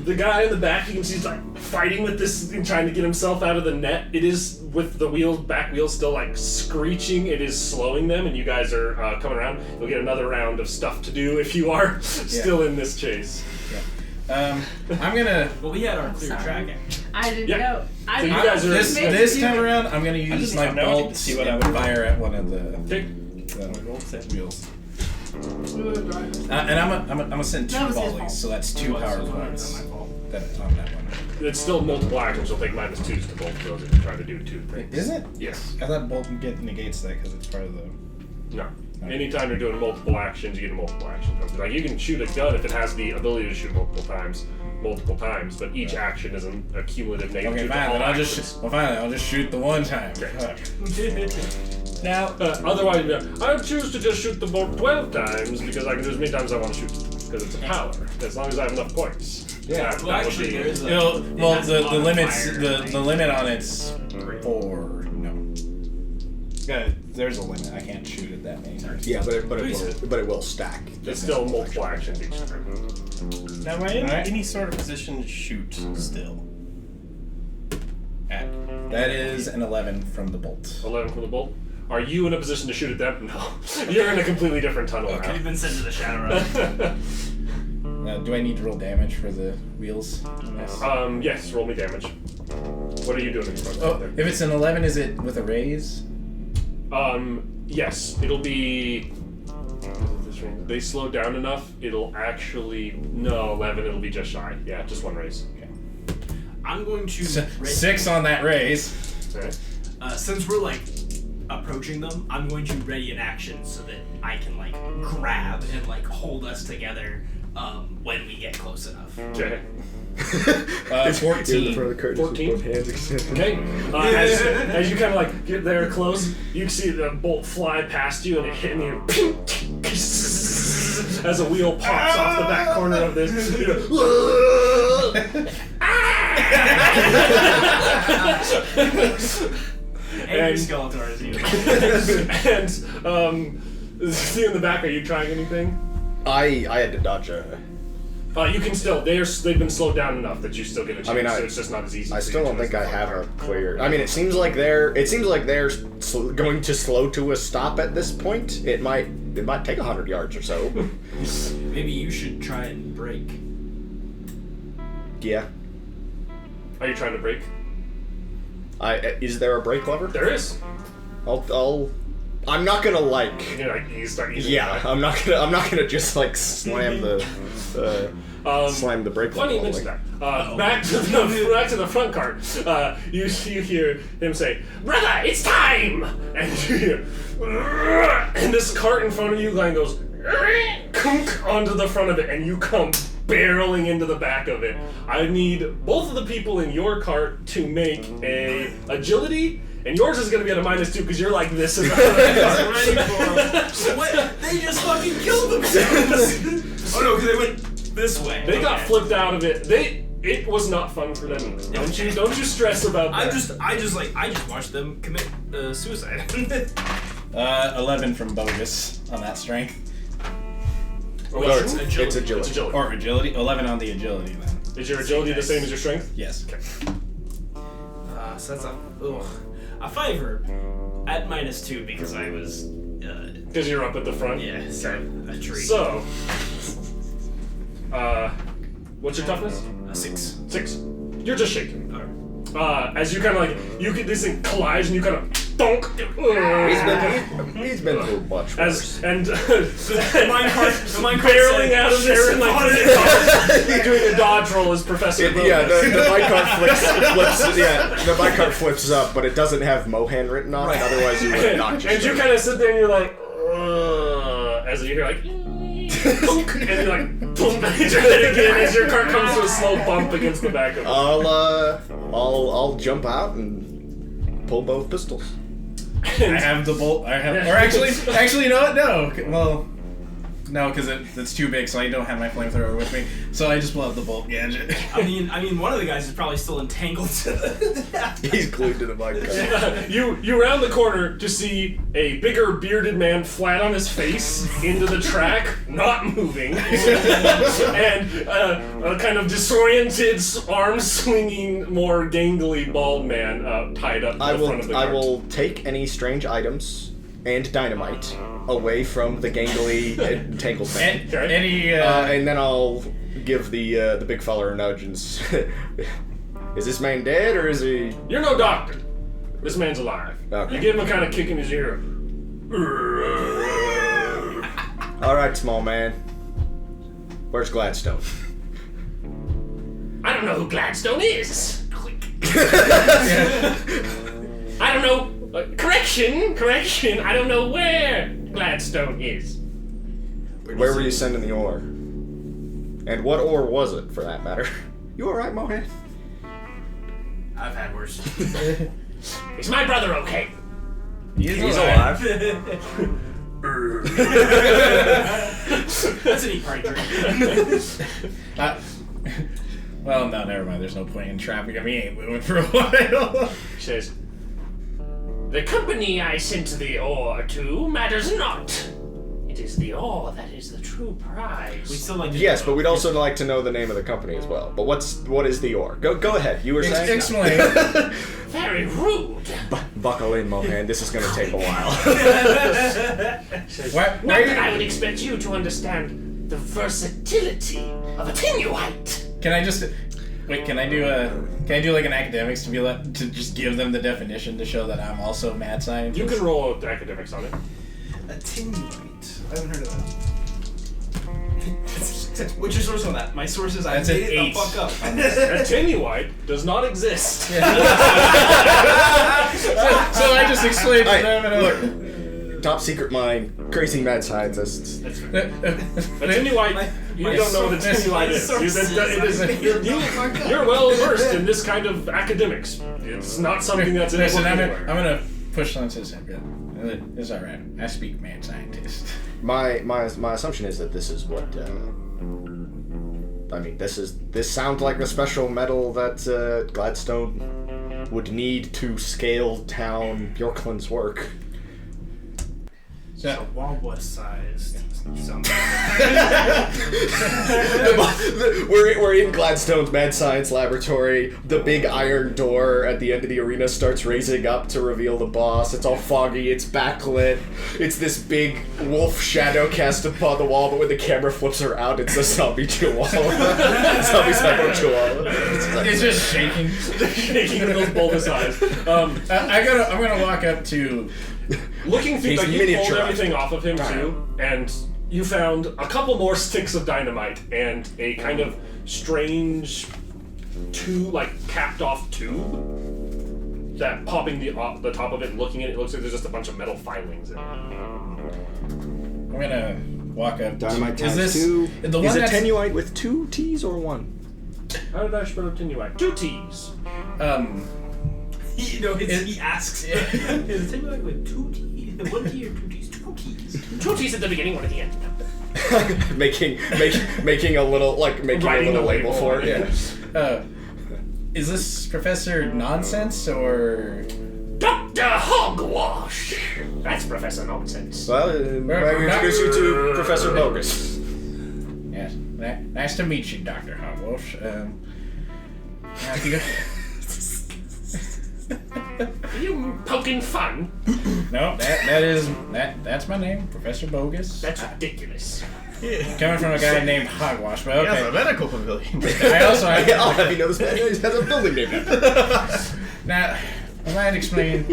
The guy in the back, you can see he's fighting with this and trying to get himself out of the net. It is with the back wheels still screeching. It is slowing them, and you guys are coming around. You'll get another round of stuff to do if you are still in this chase. I'm gonna. Well, we had our clear sorry. track action. I didn't Yeah. know. So you guys are This time around, I'm gonna use just my don't know. I need to bolts see what and I would fire at one of the Okay. wheels. And I'm gonna send 2 That was his volleys, fault. so that's 2 power points. Not my fault. On that one. It's still multiple actions. You'll take -2s to both of those if you're trying to do 2 things. Is it? Yes. I thought bolt negates that because it's part of the. No. Anytime you're doing multiple actions, you get a multiple action. You can shoot a gun if it has the ability to shoot multiple times, but each action is a cumulative negative. Okay, to fine. all Then I'll actions. just shoot the one time. Okay. Fuck. Now, Otherwise, I choose to just shoot the bolt 12 times because I can do as many times as I want to shoot because it's a power. As long as I have enough points. Yeah. That Well, would actually, be- there is a. well, has the a limits modifier. the limit on it's 4. No. Yeah, there's a limit. I can't shoot it that many times. Yeah, but it will stack. It's still multiple actions each time. Now, am I in Alright. any sort of position to shoot still? That is an 11 from the bolt. 11 from the bolt. Are you in a position to shoot at them? No. You're in a completely different tunnel Could have now. been sent to the shadow realm. Do I need to roll damage for the wheels? on this? Yes, roll me damage. What are you doing in front Oh, of them? if it's an 11, is it with a raise? Yes, it'll be. They slow down enough. It'll actually 11. It'll be just shy. Yeah, just 1 raise. Okay. I'm going to. 6 on that raise. Okay. Since we're approaching them, I'm going to ready an action so that I can grab and hold us together when we get close enough. Okay. 14. 14? Okay. As you kind of get there close, you see the bolt fly past you and it hit you. As a wheel pops off the back corner of this. Angry Skeletor is you. And see in the back, are you trying anything? I had to dodge a. You can still. They've been slowed down enough that you still get a chance. I mean, so it's just not as easy. I for still you don't to think I just have fire. a clear. I mean, it seems like they're going to slow to a stop at this point. It might take 100 yards or so. Maybe you should try and break. Yeah. Are you trying to break? Is there a brake lever? There is. I'm not gonna like. You start using Yeah, that. I'm not gonna just like slam the brake lever. Funny you mention that. Back to the front cart. You hear him say, "Brother, it's time!" And you hear, and this cart in front of you, Glenn, goes kunk onto the front of it, and you come barreling into the back of it. I need both of the people in your cart to make a agility. And yours is gonna be at a -2 because you're like this in the front of the cart. What? They just fucking killed themselves. Oh no, because they went this way. They got flipped out of it. It was not fun for them either. Don't you stress about that. I just watched them commit suicide. 11 from Bogus on that strength. Well, It's agility. Or agility. 11 on the agility then. Is your agility the same as your strength? Yes. Okay. So that's a 5 at -2 because I was Because you're up at the front? a tree. So, what's your toughness? A 6. 6. You're just shaking. As you kind of like, this thing collides and you kind of donk. He's been through much worse. And The minecart barreling out of this and like doing a dodge roll as Professor Bogus. Yeah, the minecart flips. Yeah, the minecart flips up, but it doesn't have Mohan written on it. Otherwise, you would not. And you kind of sit there and you're like, as you hear like, and you're like, boom, and you turn it again as your car comes to a slow bump against the back of it. I'll jump out and pull both pistols. I have the bolt. Or actually, you know what? No. Well, no, because it's too big, so I don't have my flamethrower with me. So I just pull out the bolt gadget. I mean, one of the guys is probably still entangled to the. He's glued to the minecart. You round the corner to see a bigger bearded man flat on his face into the track, not moving, and a kind of disoriented, arms swinging, more gangly bald man tied up to the front of the cart. I will take any strange items and dynamite away from the gangly entangled man. And then I'll give the big fella a nudge and is this man dead or is he? You're no doctor. This man's alive. Okay. You give him a kind of kick in his ear. All right, small man. Where's Gladstone? I don't know who Gladstone is. I don't know. Correction. I don't know where Gladstone is. Where were you sending the ore? And what ore was it, for that matter? You all right, Mohan? I've had worse. Is my brother okay? He's alive. That's an eat party drink. Well, no, never mind. There's no point in trapping him. He ain't moving for a while. He says, "The company I sent the ore to matters not. It is the ore that is the true prize." We still like to Yes, but we'd also like to know the name of the company as well. But what is the ore? Go ahead. You were saying. Explain. Very rude. Buckle in, Mohan. This is going to take a while. Why Not are that I you, would expect you to understand the versatility of a Tinuite. can I just wait? Can I do like an academics to just give them the definition to show that I'm also a mad scientist? You can roll academics on it. A Tinuite. I haven't heard of that. What's your source on that? My source is I That's made an it 8. the fuck up. A Tinuite does not exist. So I just explained to Hey, them and look, top secret mine, crazy mad scientists. That's fair. A Tinuite, you don't know what a Tinuite is. You're well versed in this kind of academics. It's not something that's in a Listen, book I'm anywhere. gonna push on to this. It's alright. I speak mad scientist. My assumption is that this is what. This sounds like the special metal that Gladstone would need to scale down Bjorklund's work. So walrus-sized. We're in Gladstone's mad science laboratory. The big iron door at the end of the arena starts raising up to reveal the boss. It's all foggy. It's backlit. It's this big wolf shadow cast upon the wall, but when the camera flips her out, it's a zombie chihuahua. Zombie cyborg chihuahua. It's just shaking. Shaking with those bulbous eyes. I'm gonna walk up to. Looking through, He's like, you pulled miniaturized. everything off of him too, and you found a couple more sticks of dynamite and a kind of strange capped off tube that popping the top of it and looking at it looks like there's just a bunch of metal filings in it. I'm gonna walk up. Dynamite to, times is this two. the Is one it that's tenuite with 2 T's or 1? How did I spell tenuite? 2 T's. He asks. Is it tenuite with 2 T's? 1 T or 2 T's? 2 T's. 2 T's at the beginning, 1 at the end. making a little Writing a label label for on it. it. Yeah. is this Professor Nonsense or? Dr. Hogwash! That's Professor Nonsense. Well, may we introduce you to Professor Bogus. Yes. Nice to meet you, Dr. Hogwash. Have you? Are you poking fun? No, that's my name, Professor Bogus. That's ridiculous. Coming from a guy named Hogwash, but He has a okay. medical pavilion. I also have. I'll have you know this man has a building named after him. Now, you might explain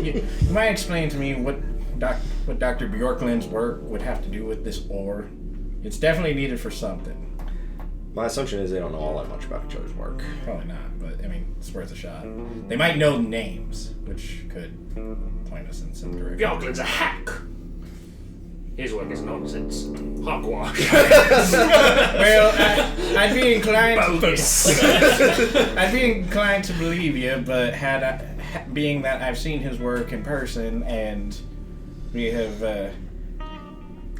to me what Dr. Bjorklund's work would have to do with this ore. It's definitely needed for something. My assumption is they don't know all that much about each other's work. Probably not, but I mean, it's worth a shot. They might know names, which could point us in some direction. Bjorklund's a hack. His work is nonsense. Hogwash. Well, I'd be inclined. Bogus. I'd be inclined to believe you, but being that I've seen his work in person and we have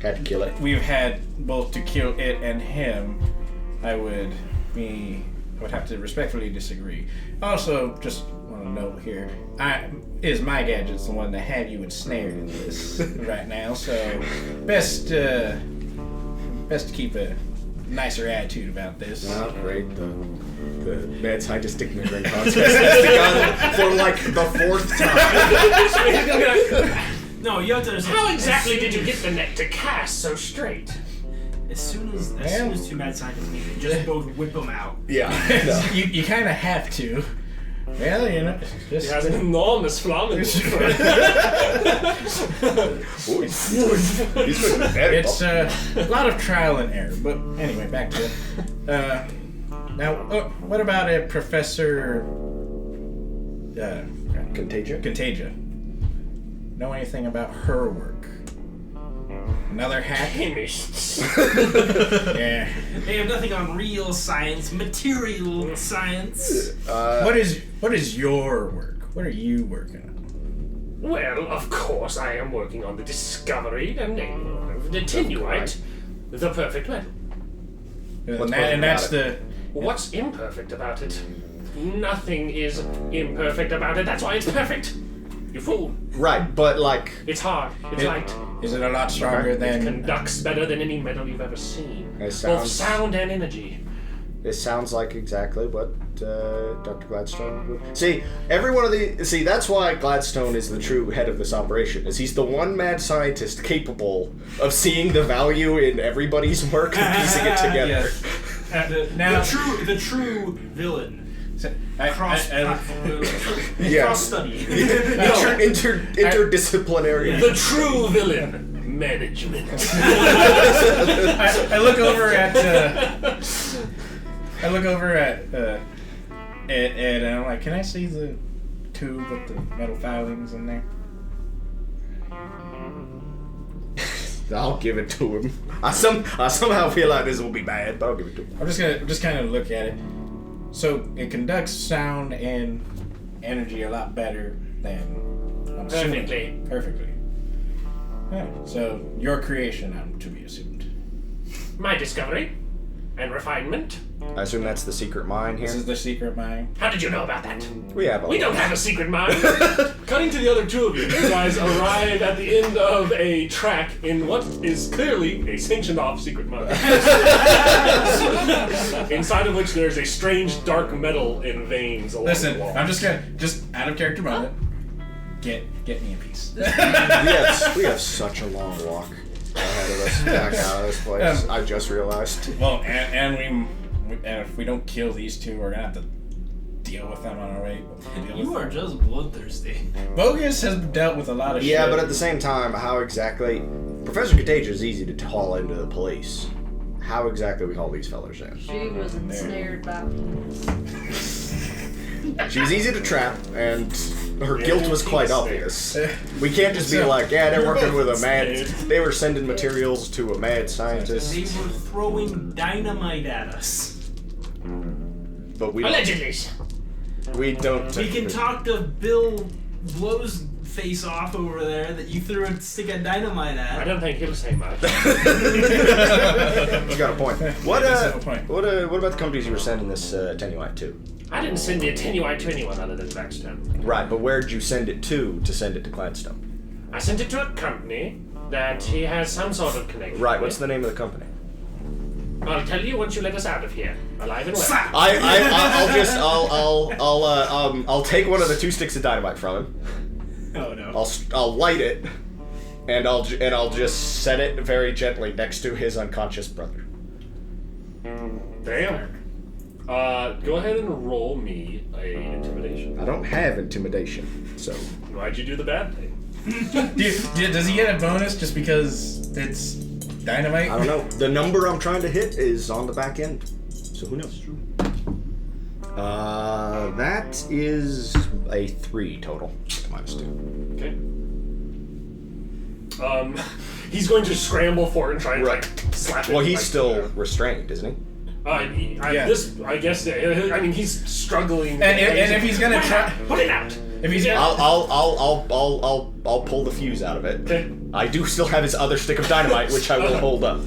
Had to kill it. we've had both to kill it and him, I would have to respectfully disagree. Also, just want to note here, my gadget's the one that had you ensnared in this right now, so best to keep a nicer attitude about this. Well, great. The mad scientist dignitary contest has begun for like the 4th time. No, you have to understand. How exactly did you get the net to cast so straight? As soon as 2 mad scientists meet, they just both whip them out. Yeah. No. You kind of have to. Well, you know, He just has an enormous flammable. He's been very it's a lot of trial and error. But anyway, back to it. Now, what about a Professor Contagion? Contagia? Know anything about her work? Another hack? Chemists. Yeah. They have nothing on real science, material science. What is your work? What are you working on? Well, of course, I am working on the discovery and the tenuite, the perfect metal. And that's the. What's imperfect about it? Nothing is imperfect about it. That's why it's perfect. You fool. Right, but like... It's hard. It's light. Is it a lot stronger It than? conducts better than any metal you've ever seen. It Both sounds, sound and energy. it sounds like exactly what Dr. Gladstone would... See, every one of the... See, that's why Gladstone is the true head of this operation, is he's the one mad scientist capable of seeing the value in everybody's work and piecing it together. The true villain. Cross study. Interdisciplinary. The true villain. Management. I look over at. Ed, and I'm like, can I see the tube with the metal filings in there? I'll give it to him. I somehow feel like this will be bad, but I'll give it to him. I'm just kind of look at it. So it conducts sound and energy a lot better than. I'm assuming. Perfectly. Yeah. So your creation, I'm to be assumed. My discovery and refinement. I assume that's the secret mine here. This is the secret mine. How did you know about that? We have a We don't have a secret mine. Cutting to the other two of you, you guys arrive at the end of a track in what is clearly a sanctioned-off secret mine. Inside of which there's a strange dark metal in veins along the Listen, wall. I'm just out of character moment. Get me a piece. we have such a long walk ahead of us back out of this place. I just realized. Well, and if we don't kill these two, we're gonna have to deal with them on our way. You are just bloodthirsty. Bogus has dealt with a lot of shit. Yeah, but at the same time, how exactly? Professor Contagious is easy to haul into the police. How exactly we haul these fellers in? She was ensnared by She was easy to trap, and her guilt was quite obvious. We can't just be like, yeah, they're working with a mad. They were sending materials to a mad scientist. They were throwing dynamite at us. But we Allegedly. We don't. We can talk to Bill Blow's face off over there that you threw a stick of dynamite I at. don't think he'll say much. He's got a point. What about the companies you were sending this attenuate to? I didn't send the attenuate to anyone other than Gladstone. Right, but where'd you send it to send it to Gladstone? I sent it to a company that he has some sort of connection Right, with. what's the name of the company? I'll tell you once you let us out of here, alive and well. I'll take one of the 2 sticks of dynamite from him. Oh no. I'll light it, and I'll just set it very gently next to his unconscious brother. Damn. Go ahead and roll me a intimidation. I don't have intimidation, so Why'd you do the bad thing? Does he get a bonus just because it's dynamite? I don't know. The number I'm trying to hit is on the back end, so who knows? That is a 3 total. -2. Okay. He's going to scramble for it and try and Right. slap it. Well, he's still restrained, isn't he? Yeah. I guess. I mean, he's struggling. And if he's gonna try, Put it out. if he's I'll pull the fuse out of it. Okay. I do still have his other stick of dynamite, which I will hold up.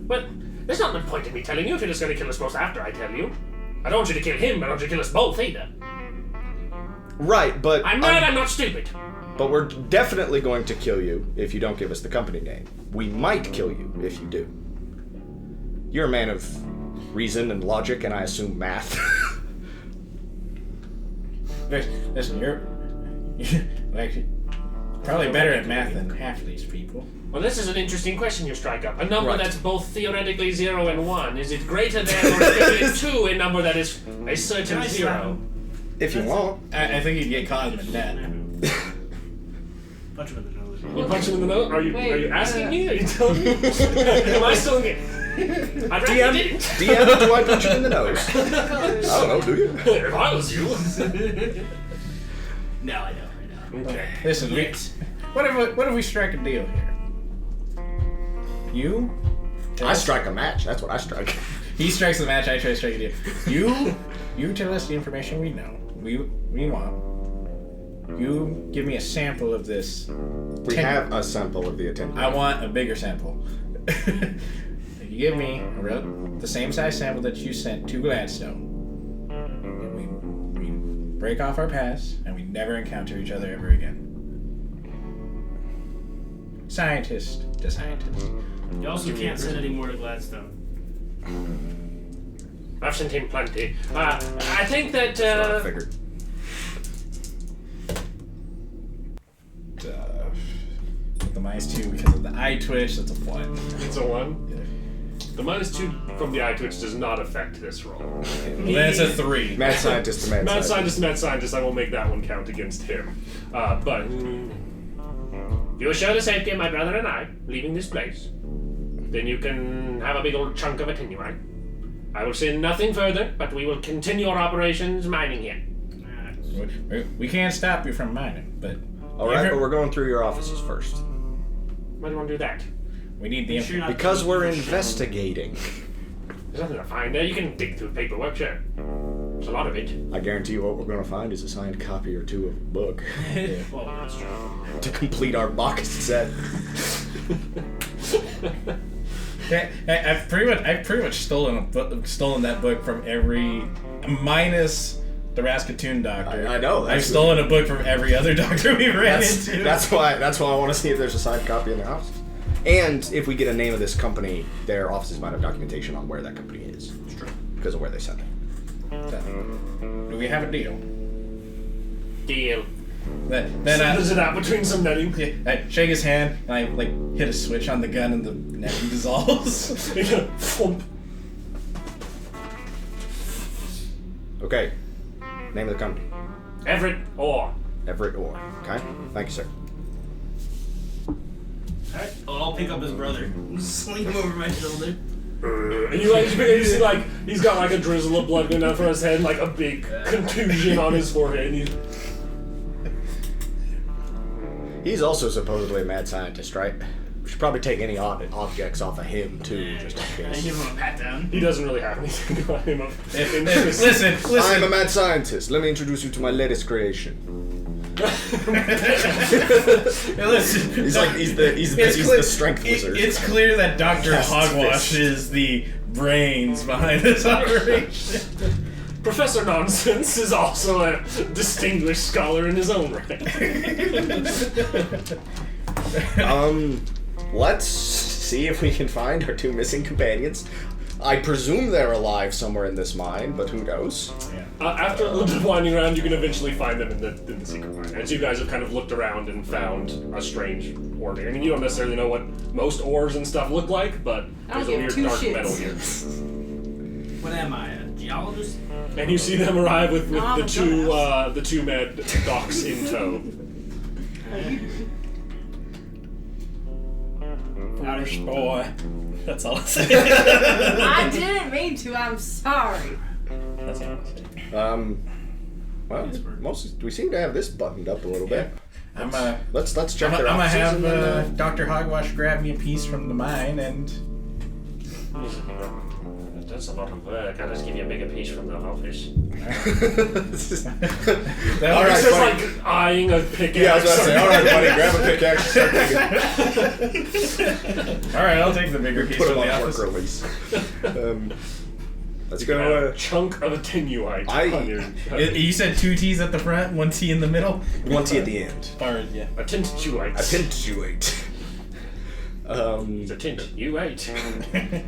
But there's not much point in me telling you if you're just going to kill us both after I tell you. I don't want you to kill him. I don't want you to kill us both either. Right, but I'm mad. I'm not stupid. But we're definitely going to kill you if you don't give us the company name. We might kill you if you do. You're a man of reason and logic, and I assume math. listen, you're like probably better at math than half of these people. Well, this is an interesting question you strike up. A number Right. that's both theoretically 0 and 1. Is it greater than or equal to a number that is a certain Nice 0? If you want. I think you'd get caught in the net. Punch him in the nose. You punch him in the nose? Are you asking me? Are you telling me? Am I still in the... I'd rather you didn't. DM, do I punch him in the nose? I don't know, do you? If I was you. No, I know. Okay. Listen, what if we strike a deal here? You? I strike a match. That's what I strike. He strikes the match. I try to strike a deal. You tell us the information we know. We want. You give me a sample of this. We have a sample of the attenuate. I want a bigger sample. You give me the same size sample that you sent to Gladstone. And we break off our pass and we never encounter each other ever again. Scientist to scientist. You also can't send any more to Gladstone. I've sent him plenty. I think that... That's what I figured. The -2 because of the eye twitch. That's a 1. It's a 1? The -2 from the eye twitch does not affect this roll. Then it's a 3. Mad scientist to mad scientist. Mad scientist, I will make that one count against him. But... you assure the safety of my brother and I, leaving this place. Then you can have a big old chunk of attenuate. I will say nothing further, but we will continue our operations mining here. We can't stop you from mining, but Alright, but we're going through your offices first. Why do you want to do that? we need the Sure information. not- Because we're investigating. There's nothing to find there. You can dig through paperwork, sure. There's a lot of it. I guarantee you what we're going to find is a signed copy or 2 of a book Well, that's true. to complete our box set. I've pretty much stolen that book from every minus the Rascatoon doctor. I know. I've stolen a book from every other doctor we ran into. That's why I want to see if there's a signed copy in the house. And if we get a name of this company, their offices might have documentation on where that company is. It's true. Because of where they sent it. Do we have a deal? Deal. Then Sends it out between some netting. I shake his hand and I like hit a switch on the gun and the netting dissolves. Thump. Okay. Name of the company. Everett Orr. Everett Orr. Okay. Thank you, sir. Alright, I'll pick up his brother. Sling him over my shoulder. And you see like he's got like a drizzle of blood going down from his head, and like a big contusion on his forehead. And He's also supposedly a mad scientist, right? We should probably take any objects off of him too, just in I case. give him a pat down. he doesn't really have anything about him. Listen. I'm a mad scientist. Let me introduce you to my latest creation. Listen. He's like he's the strength wizard. It's clear that Dr. Cast Hogwash fist. is the brains behind this operation. Professor Nonsense is also a distinguished scholar in his own right. Let's see if we can find our two missing companions. I presume they're alive somewhere in this mine, but who knows? After a little bit of winding around, you can eventually find them in the secret mine. As you guys have kind of looked around and found a strange ore here. I mean, you don't necessarily know what most ores and stuff look like, but I don't there's a give weird two dark shits. metal here. What am I, a geologist? And you see them arrive with No, I'm a the two med docs in tow. Irish boy. That's all I say. I didn't mean to. I'm sorry. That's all I say. Well, we seem to have this buttoned up a little bit. Let's check their I'm gonna offices have and then, Dr. Hogwash grab me a piece from the mine and. That's a lot of work. I'll just give you a bigger piece from the office. That All right, It's just buddy. like eyeing a pickaxe. Yeah, I was about to say, alright buddy, grab a pickaxe and start digging. Alright, I'll take the bigger piece Put from him the on office. work release. Let's A go, chunk of a tenuite on your... You said 2 T's at the front, 1 T in the middle? one T at the end. Alright, yeah. A tintuite. A tintuate. It's a tintuite.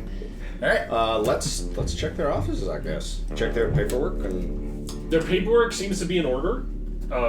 Alright. Let's check their offices, I guess. Check their paperwork and Their paperwork seems to be in order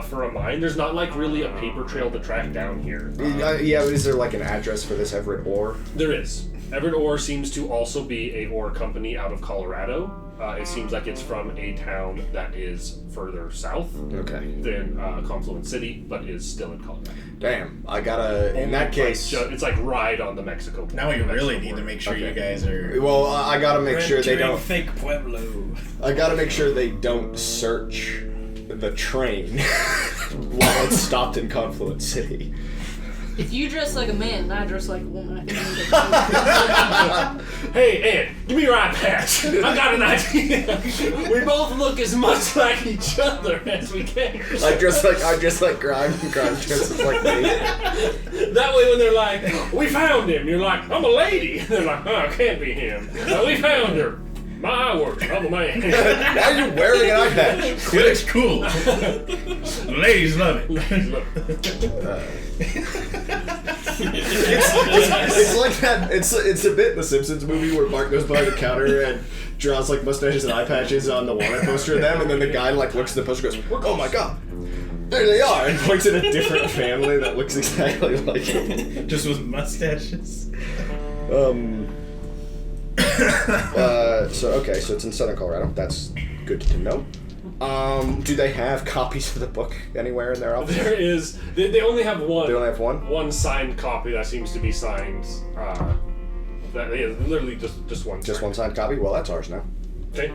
for a mine. There's not like really a paper trail to track down here. yeah, is there like an address for this Everett Orr? There is. Everett Ore seems to also be a ore company out of Colorado. It seems like it's from a town that is further south Okay. than Confluent City, but is still in Colorado. Damn, I gotta. In that case, It's like right on the Mexico border. Now we really Mexico need to border. make sure Okay. you guys are. well, I gotta make sure they don't. Fake Pueblo. I gotta make sure they don't search the train while it's stopped in Confluent City. If you dress like a man and I dress like a woman, I think we need to Hey, Ed, give me your eye patch. I got an idea. We both look as much like each other as we can. I dress like Grime. Grime dresses like me. That way, when they're like, "We found him," you're like, "I'm a lady." They're like, "Oh, it can't be him." We found her. My word, I'm a man. Now you're wearing an eye patch. It looks cool. Ladies love it. It's like that. It's a bit in the Simpsons movie where Bart goes behind the counter and draws like mustaches and eye patches on the wanted poster of them, and then the guy like looks at the poster and goes, "Oh my god, there they are!" and points at a different family that looks exactly like him. Just with mustaches. So it's in Southern Colorado. That's good to know. Do they have copies of the book anywhere in their office? There is. They only have one. They only have one? One signed copy that seems to be signed. That is literally just one. Just one signed copy? Well, that's ours now. Okay.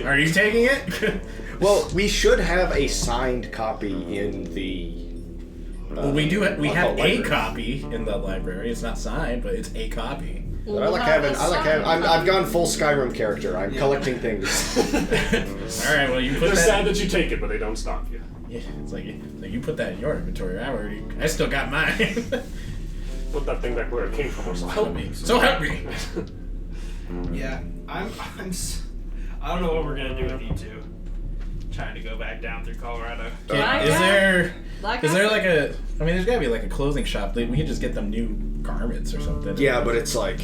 Are you taking it? Well, we should have a signed copy in the. Well, we do. We I'll have call it a library. copy in the library. It's not signed, but it's a copy. But I like having. I've gone full Skyrim character. I'm collecting things. All right. Well, you put They're that. sad that you take it, but they don't stop you. Yeah, it's like you put that in your inventory. I still got mine. Put that thing back where it came from, or so help me. So help me. Yeah, I don't know what we're gonna do with you two. trying to go back down through Colorado. Like Is I- there Like is I there said- like a? I mean, there's gotta be like a clothing shop. We can just get them new garments or something. Yeah, but it's like,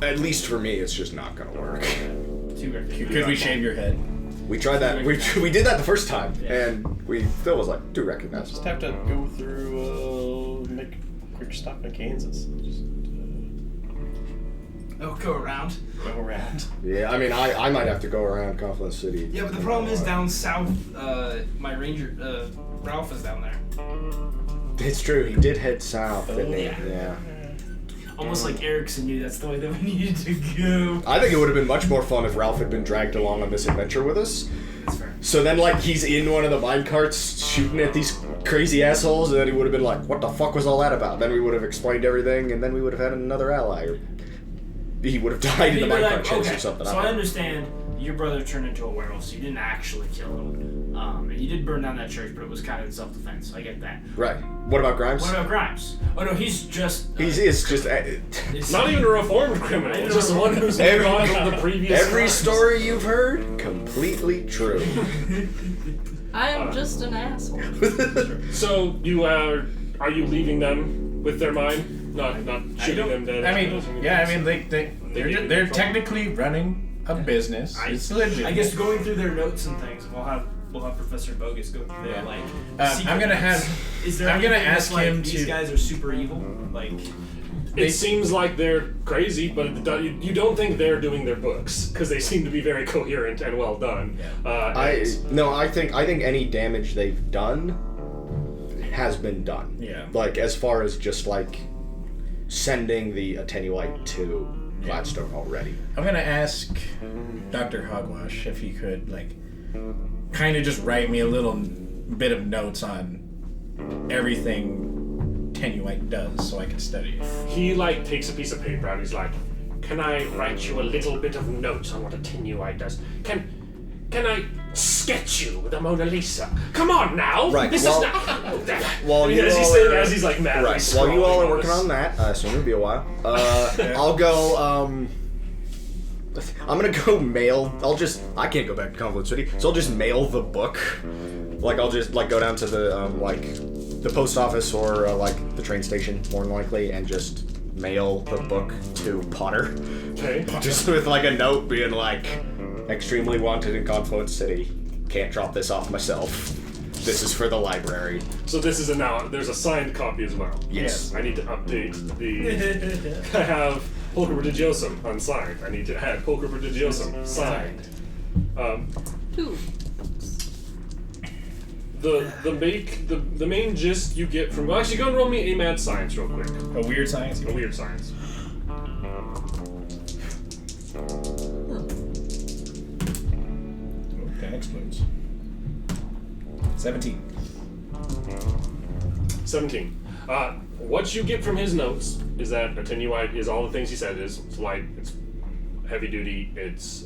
at least for me, it's just not gonna work. Could we shave your head? We tried that. We did that the first time, and Phil was like, "Too recognizable." Just have to go through, make a quick stop in Kansas. Just Oh, go around. go around. Yeah, I mean, I might have to go around Confluence City. Yeah, but the problem is down south. My ranger Ralph is down there. It's true. He did head south, didn't he? Yeah. Yeah. Almost like Erickson knew that's the way that we needed to go. I think it would have been much more fun if Ralph had been dragged along on this adventure with us. That's fair. So then, like, he's in one of the mine carts shooting at these crazy assholes, and then he would have been like, "What the fuck was all that about?" Then we would have explained everything, and then we would have had another ally. Or he would have died in the mine cart chase or something. So don't I know. understand your brother turned into a werewolf, so you didn't actually kill him. And you did burn down that church, but it was kind of in self-defense. I get that. Right. What about Grimes? What about Grimes? Oh no, he's just. He's just. it's- Not even a reformed criminal, just one who's moved on from the previous Every crimes. story you've heard, completely true. I am just an asshole. So you are you leaving them with their mine? Not shooting them dead? I mean, yeah. I mean, they're technically running a business. It's legit. I guess going through their notes and things, we'll have Professor Bogus go through their like. secret I'm gonna notes. have. Is there? I'm gonna anything that's ask like, him These to. guys are super evil. Like. It seems like they're crazy, but you don't think they're doing their books because they seem to be very coherent and well done. I think any damage they've done has been done. Yeah. Like as far as just like sending the Attenuite to Gladstone already. I'm gonna ask Dr. Hogwash if he could like kind of just write me a little bit of notes on everything Attenuite does so I can study it. He like takes a piece of paper and he's like, "Can I write you a little bit of notes on what a Attenuite does? Can I sketch you the Mona Lisa? Come on now! Right, This well- is not." While you as, all as he's like madly Right. While you all are scrawling working this. on that, I assume it'll be a while. I'll go. I'm gonna go mail. I can't go back to Confluence City, so I'll just mail the book. Like I'll just like go down to the the post office or like the train station, more than likely, and just mail the book to Potter. Okay. Just with like a note being like, "Extremely wanted in Confluence City. Can't drop this off myself. This is for the library." So this is there's a signed copy as well. Yes. I need to update the. I have Pulcher Prodigiosum unsigned. I need to add Pulcher Prodigiosum signed. Two. The main gist you get from actually go and roll me a mad science real quick. A weird science. A weird science. Oh, that explodes. 17. 17. What you get from his notes is that Attenuite is all the things he said is. It's light, it's heavy duty, it's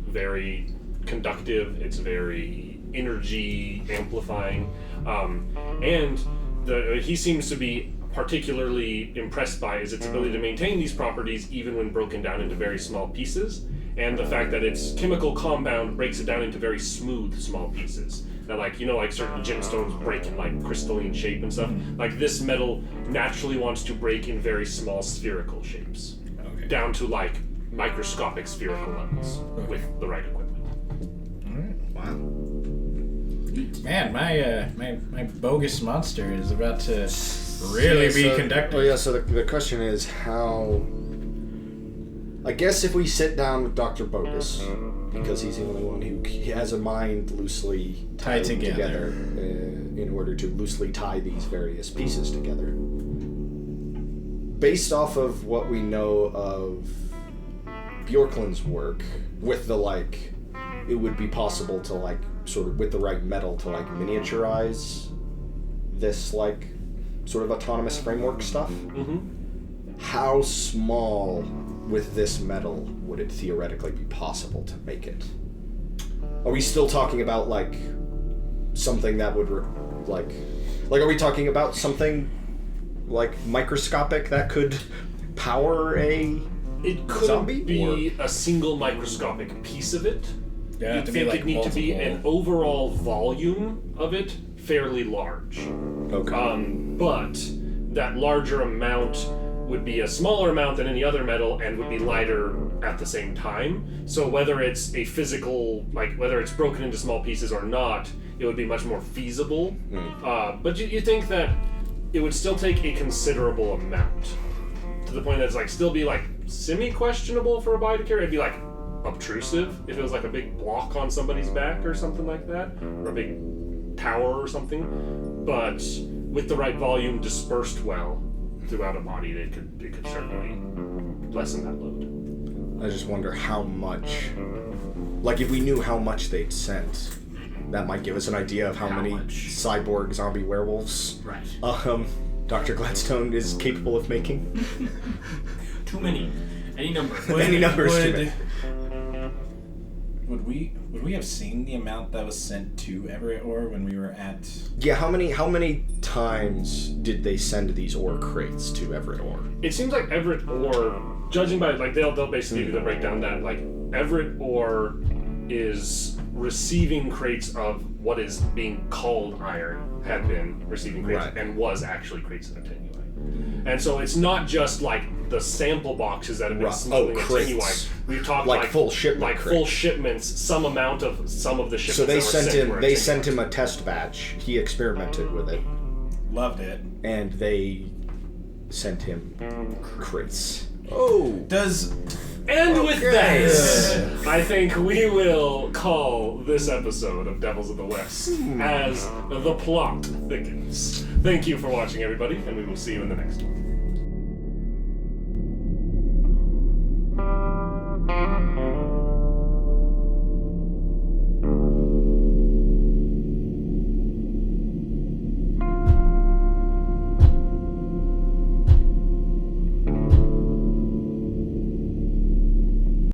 very conductive, it's very energy amplifying, and he seems to be particularly impressed by is its ability to maintain these properties even when broken down into very small pieces, and the fact that its chemical compound breaks it down into very smooth small pieces. That like certain gemstones break in like crystalline shape and stuff. Like this metal naturally wants to break in very small spherical shapes, Okay. down to like microscopic spherical levels with the right equipment. Wow. Man, my bogus monster is about to really be conducted. Oh yeah, so the question is how. I guess if we sit down with Dr. Bogus, because he's the only one who has a mind loosely Tied together. in order to loosely tie these various pieces together. Based off of what we know of Bjorklund's work, with the it would be possible to sort of with the right metal to miniaturize this sort of autonomous framework stuff. Mm-hmm. How small with this metal would it theoretically be possible to make it? Are we still talking about something that would are we talking about something microscopic that could power a It could zombie, be a single microscopic piece of it. Yeah, you'd to be, think like, it'd need to be an multiple. overall volume of it fairly large. Okay. But that larger amount would be a smaller amount than any other metal and would be lighter at the same time. So whether it's a physical, like whether it's broken into small pieces or not, it would be much more feasible. But you think that it would still take a considerable amount to the point that it's like still be like semi-questionable for a body to carry. It'd be like obtrusive if it was like a big block on somebody's back or something like that, or a big tower or something. But with the right volume dispersed well throughout a body, it could certainly lessen that load. I just wonder how much. Like, if we knew how much they'd sent, that might give us an idea of how many much? cyborg zombie werewolves Right. Dr. Gladstone is capable of making. Too many. Any number. Any numbers too many. Would we have seen the amount that was sent to Everett Ore when we were at? Yeah, how many times did they send these ore crates to Everett Ore? It seems like Everett Ore, judging by like they'll basically give you the breakdown that like Everett Ore is receiving crates of what is being called iron, had been receiving crates Right. and was actually crates of attenuate. And so it's not just like the sample boxes that have been Right. smuggling Crates. attenuate. We've talked Like full shipment like crates. full shipments, some amount of some of the shipments. So they that were sent sent him. were They attenuate. sent him a test batch. He experimented with it, Loved it. and they sent him crates. Oh, Does And with Okay. that, I think we will call this episode of Devils of the West as the plot thickens. Thank you for watching, everybody, and we will see you in the next one.